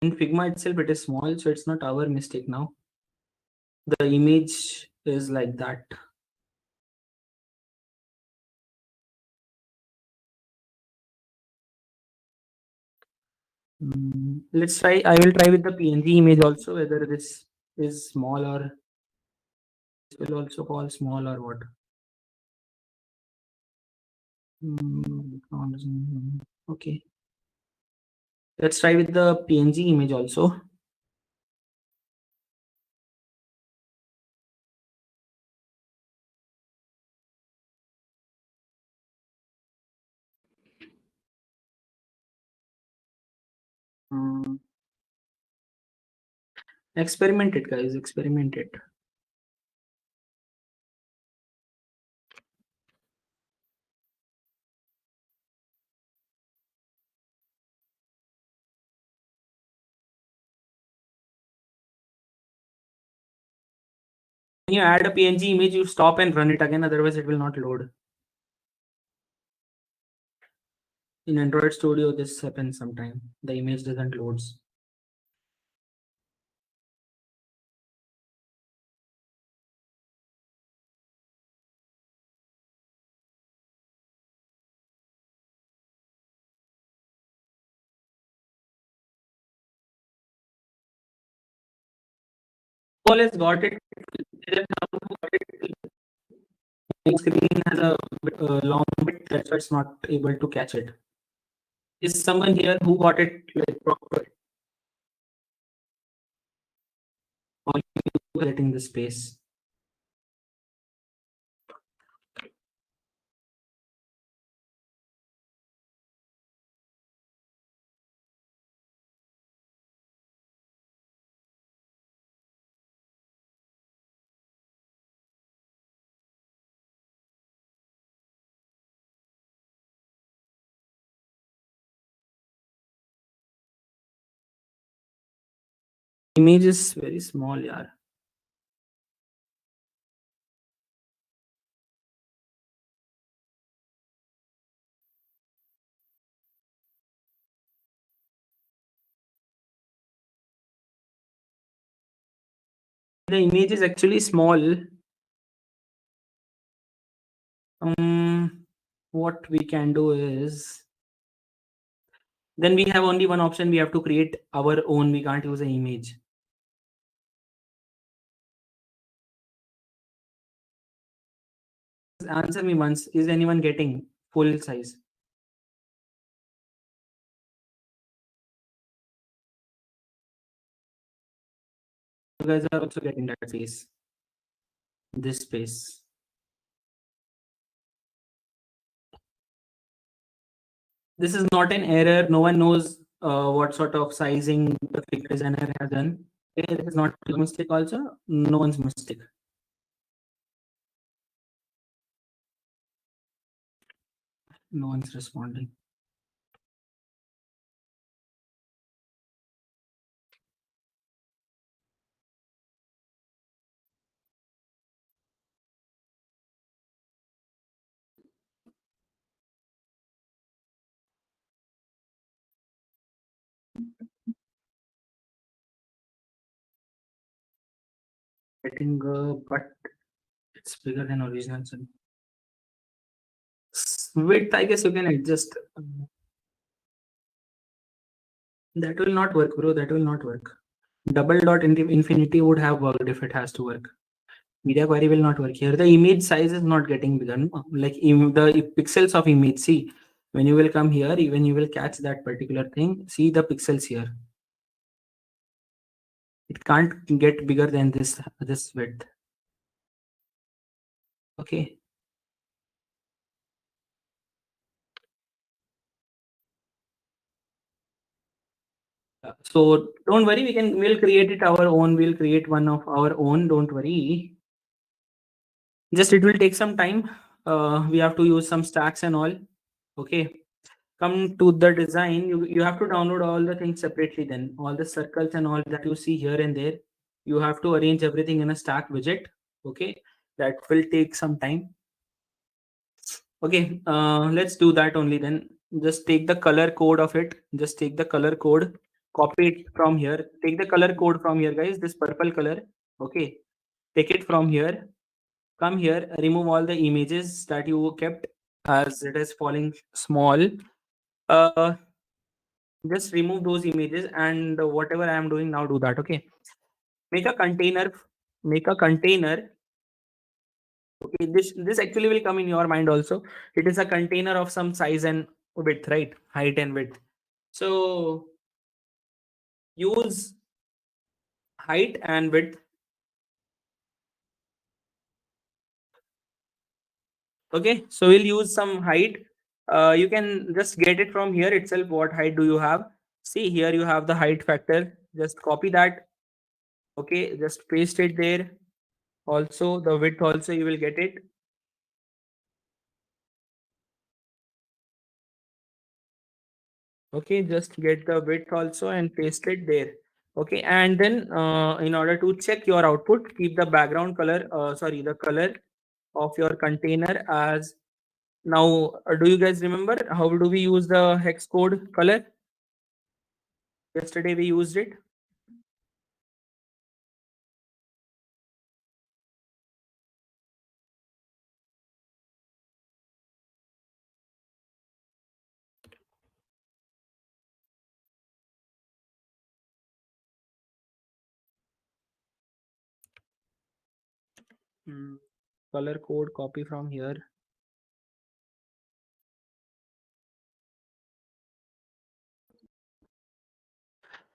In Figma itself, it is small, so it's not our mistake now. The image is like that. Let's try. I will try with the PNG image also, whether this is small or this will also fall small or what. Okay. Let's try with the PNG image also. Experiment it, guys. Experiment it. When you add a PNG image, you stop and run it again, otherwise it will not load. In Android Studio, this happens sometime. The image doesn't load. All has got it. The screen has a long bit, that's why it's not able to catch it. Is someone here who got it like proper? Or you getting the space? Image is very small, yeah. The image is actually small. What we can do is, then we have only one option. We have to create our own. We can't use an image. Answer me once. Is anyone getting full size? You guys are also getting that space. This space. This is not an error. No one knows what sort of sizing the figure designer has done. It is not a mistake also. No one's mistake. No one's responding. Getting but it's bigger than original. So width, I guess you can adjust. That will not work, bro. That will not work. Double dot infinity would have worked if it has to work. Media query will not work here. The image size is not getting bigger. No? Like the pixels of image. See, when you will come here, even you will catch that particular thing. See the pixels here. It can't get bigger than this width. Okay. So don't worry, we'll create it our own. We'll create one of our own. Don't worry. Just it will take some time. We have to use some stacks and all. Okay. Come to the design. You have to download all the things separately. Then all the circles and all that you see here and there, you have to arrange everything in a stack widget. Okay. That will take some time. Okay. Let's do that only then. Just take the color code of it. Just take the color code. Copy it from here. Take the color code from here, guys. This purple color. Okay. Take it from here. Come here. Remove all the images that you kept as it is falling small. Just remove those images and whatever I am doing now, do that. Okay. Make a container. Make a container. Okay. This actually will come in your mind also. It is a container of some size and width, right? Height and width. So use height and width. Okay, so we'll use some height. You can just get it from here itself. What height do you have? See here you have the height factor. Just copy that. Okay, just paste it there. Also, the width also you will get it. Okay, just get the width also and paste it there. Okay, and then in order to check your output, keep the background color, sorry, the color of your container as now. Do you guys remember how do we use the hex code color? Yesterday we used it. Hmm, color code copy from here.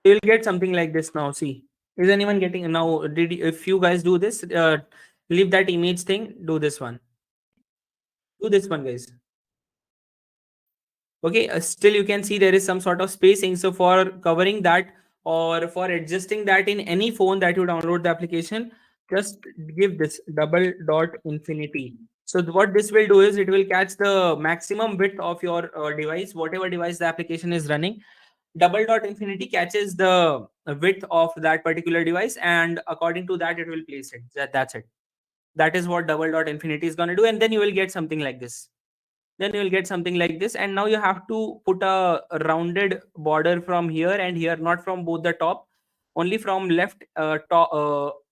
You'll get something like this now. See, is anyone getting now? If you guys do this, leave that image thing. Do this one. Do this one, guys. Okay, still you can see there is some sort of spacing. So for covering that or for adjusting that in any phone that you download the application, just give this double dot infinity. So what this will do is it will catch the maximum width of your device, whatever device the application is running. Double dot infinity catches the width of that particular device, and according to that, it will place it. That's it. That is what double dot infinity is going to do, and then you will get something like this. Then you will get something like this, and now you have to put a rounded border from here and here, not from both the top, only from left,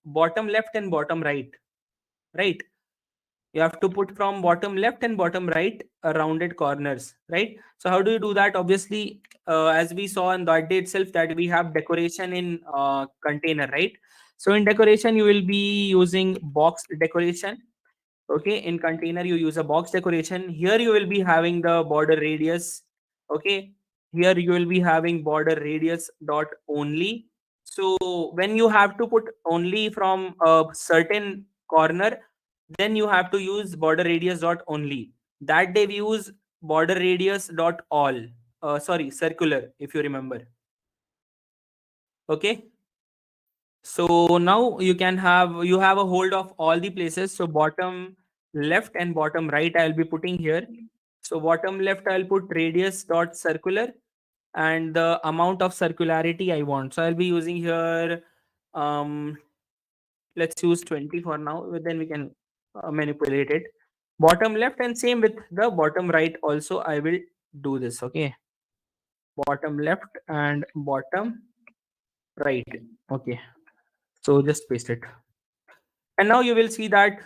bottom left and bottom right. Right, you have to put from bottom left and bottom right rounded corners, right? So how do you do that? Obviously, as we saw in that day itself, that we have decoration in container, right? So in decoration you will be using box decoration. Okay, in container you use a box decoration. Here you will be having the border radius. Okay, here you will be having border radius dot only. So when you have to put only from a certain corner, then you have to use border radius dot only. That day we use border radius dot all, sorry, circular, if you remember. Okay, so now you have a hold of all the places. So bottom left and bottom right I'll be putting here. So bottom left I'll put radius dot circular and the amount of circularity I want. So I'll be using here, um let's use 20 for now, but then we can manipulate it. Bottom left, and same with the bottom right also I will do this. Okay, bottom left and bottom right. Okay, so just paste it. And now you will see that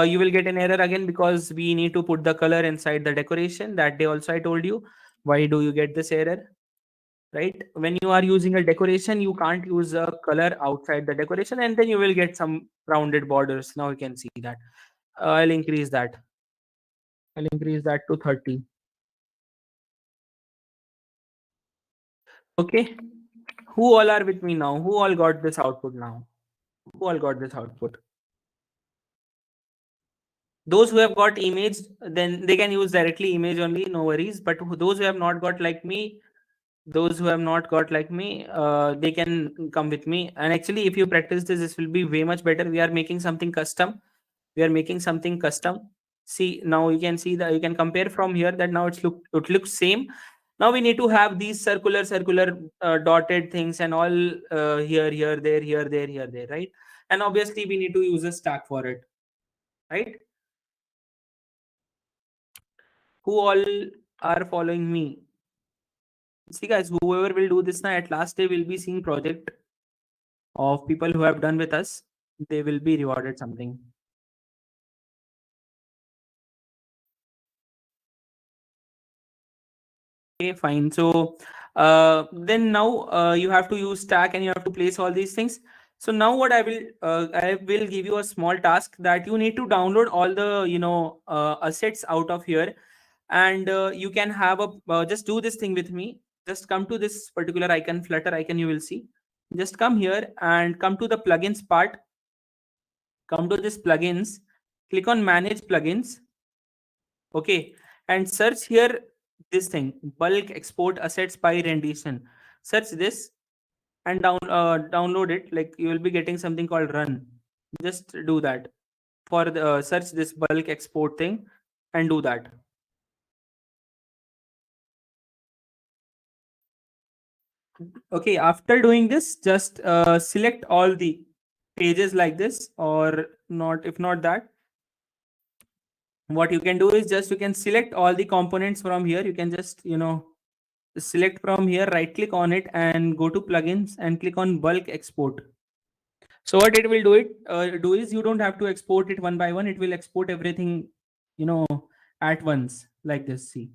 you will get an error again because we need to put the color inside the decoration. That day also I told you. Why do you get this error? Right? When you are using a decoration, you can't use a color outside the decoration, and then you will get some rounded borders. Now you can see that. I'll increase that. I'll increase that to 30. Okay. Who all are with me now? Who all got this output now? Who all got this output? Those who have got image, then they can use directly image only, no worries. But those who have not got like me, they can come with me. And actually, if you practice this will be way much better. We are making something custom. See, now you can see that you can compare from here that now it looks same. Now we need to have these circular dotted things and all, here, there, right? And obviously we need to use a stack for it, right? Who all are following me? See guys, whoever will do this now, at last they will be seeing project of people who have done with us. They will be rewarded something. Okay, fine. So then now you have to use stack and you have to place all these things. So now what I will give you a small task that you need to download all the assets out of here, and you can have a just do this thing with me. Just come to this particular icon, Flutter icon, you will see. Just come here and come to the plugins part. Come to this plugins, click on manage plugins. Okay, and search here this thing, bulk export assets by rendition. Search this. and download it. Like you will be getting something called run. Just do that for the search this bulk export thing and do that. Okay, after doing this, just select all the pages like this, or not. If not that, what you can do is just you can select all the components from here. You can just select from here, right click on it and go to plugins and click on bulk export. So what it will do is you don't have to export it one by one. It will export everything you know at once like this. See,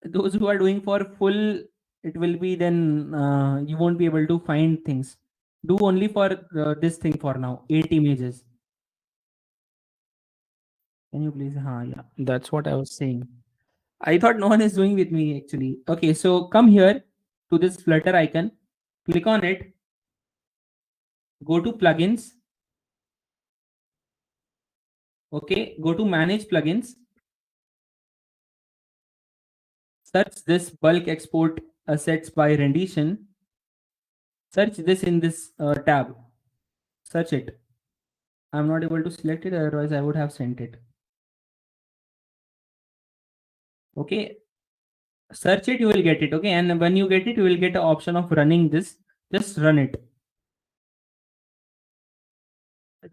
those who are doing for full, it will be then you won't be able to find things. Do only for this thing for now, 8 images. Can you please? Yeah, that's what I was saying. I thought no one is doing with me actually. Okay, so come here to this Flutter icon, click on it, go to plugins. Okay, go to manage plugins. Search this bulk export assets by rendition. Search this in this tab. Search it. I'm not able to select it, otherwise I would have sent it. Okay, search it, you will get it. Okay, and when you get it, you will get an option of running this. Just run it.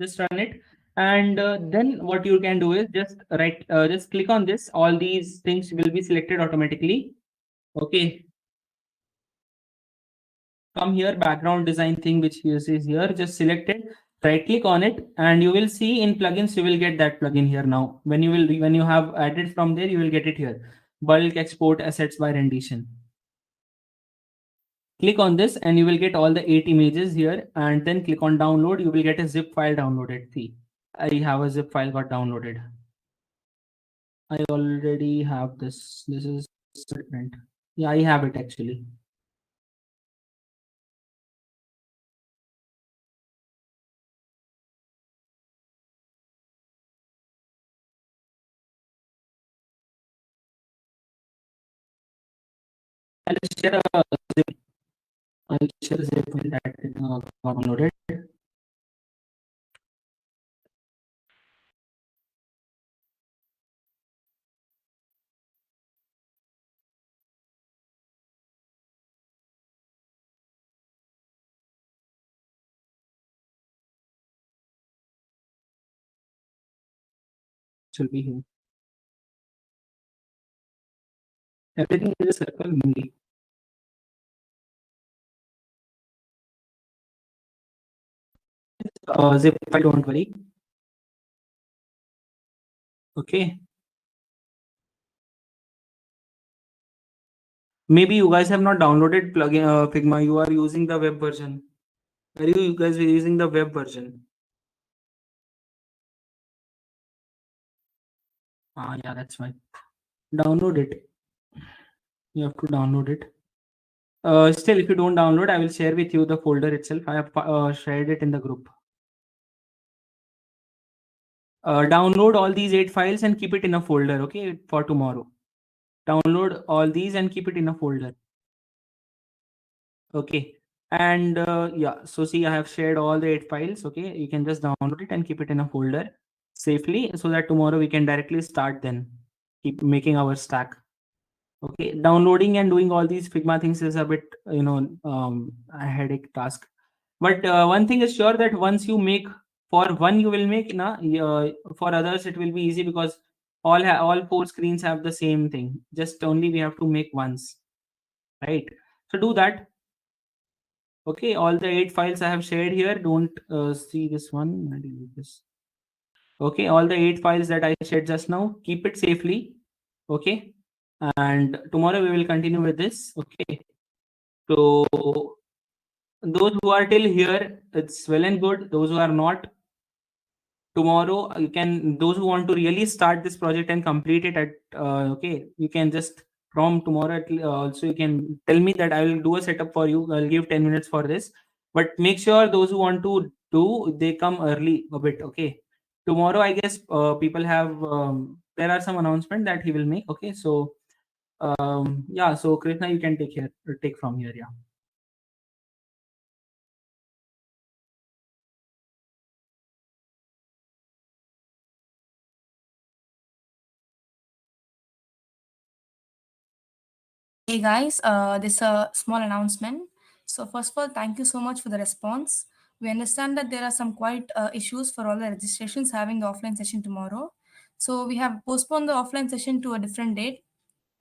Just run it, and then what you can do is just click on this. All these things will be selected automatically. Okay, come here, background design thing which is here, just select it, right click on it, and you will see in plugins you will get that plugin here. Now when you have added from there, you will get it here, bulk export assets by rendition. Click on this and you will get all the 8 images here, and then click on download. You will get a zip file downloaded. See, I have a zip file got downloaded. I already have this. This is different. Yeah, I have it actually. I'll share a zip. I'll share a zip file that downloaded. It will be here. Everything is a circle only. Zip file, don't worry. Okay. Maybe you guys have not downloaded plugin Figma. You are using the web version. Are you guys using the web version? Yeah, that's fine. Download it. You have to download it. Still, if you don't download, I will share with you the folder itself. I have shared it in the group. Download all these 8 files and keep it in a folder, okay, for tomorrow. Download all these and keep it in a folder. Okay. And yeah, so see, I have shared all the 8 files. Okay, you can just download it and keep it in a folder safely, so that tomorrow we can directly start then keep making our stack. Okay, downloading and doing all these Figma things is a bit a headache task, but one thing is sure, that once you make for one, you will make for others it will be easy, because all 4 screens have the same thing. Just only we have to make once, right? So do that. Okay, all the 8 files I have shared here. Don't see this one. I delete this. Okay, all the 8 files that I shared just now, keep it safely. Okay, and tomorrow we will continue with this. Okay, so those who are till here, it's well and good. Those who are not, tomorrow you can, those who want to really start this project and complete it at okay, you can just from tomorrow also you can tell me that I will do a setup for you. I'll give 10 minutes for this, but make sure those who want to do, they come early a bit. Okay, tomorrow I guess people have there are some announcement that he will make. Okay, so yeah, so Krishna, you can take from here. Yeah. Hey guys, this is a small announcement. So first of all, thank you so much for the response. We understand that there are some quite issues for all the registrations having the offline session tomorrow. So we have postponed the offline session to a different date.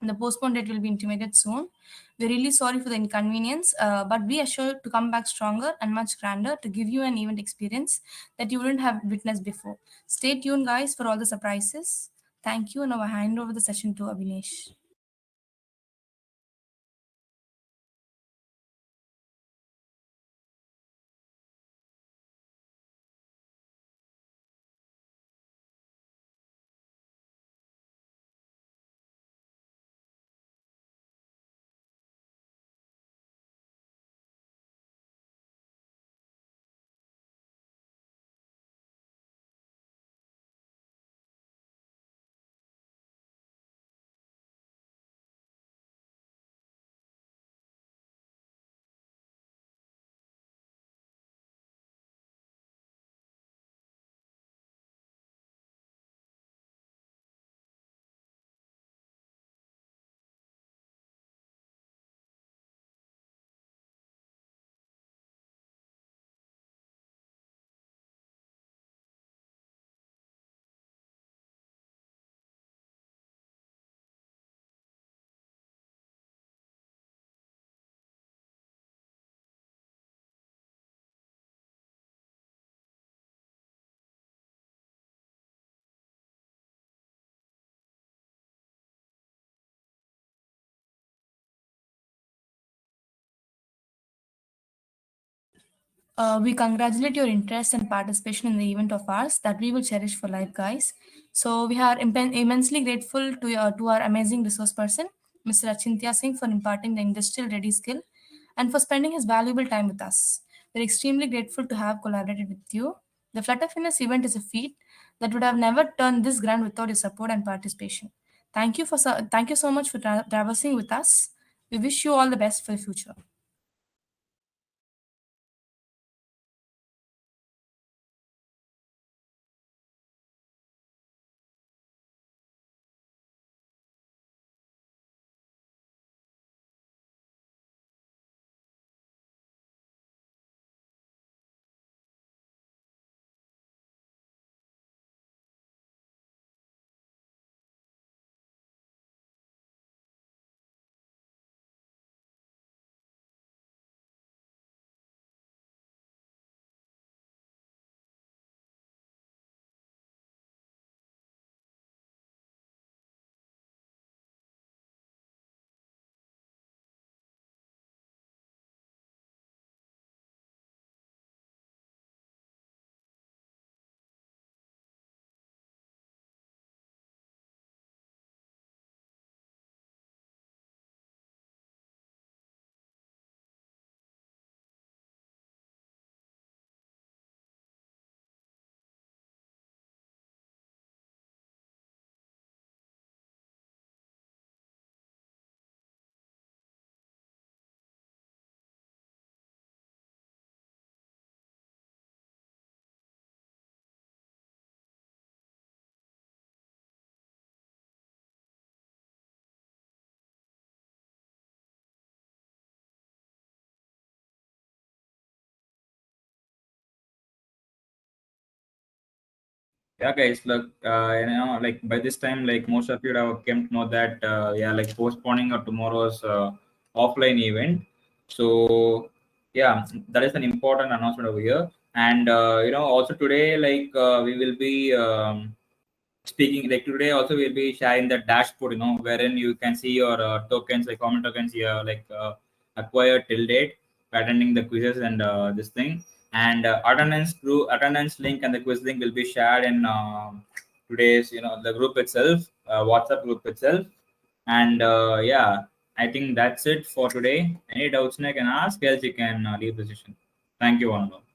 The postponed date will be intimated soon. We're really sorry for the inconvenience, but be assured to come back stronger and much grander to give you an event experience that you wouldn't have witnessed before. Stay tuned, guys, for all the surprises. Thank you, and now I hand over the session to Abhinesh. We congratulate your interest and participation in the event of ours that we will cherish for life, guys. So we are immensely grateful to our amazing resource person, Mr. Achintya Singh, for imparting the industrial ready skill and for spending his valuable time with us. We're extremely grateful to have collaborated with you. The Flutter Finesse event is a feat that would have never turned this grand without your support and participation. Thank you so much for traversing with us. We wish you all the best for the future. Yeah, guys, look, like by this time, like most of you have came to know that, yeah, like postponing of tomorrow's offline event. So, yeah, that is an important announcement over here. And, also today, like, we will be speaking, like today also we'll be sharing the dashboard, wherein you can see your tokens, like common tokens here, like acquired till date, attending the quizzes and this thing. And attendance link and the quiz link will be shared in today's, the group itself, WhatsApp group itself. And yeah, I think that's it for today. Any doubts you can ask, else you can leave the session. Thank you, one and all.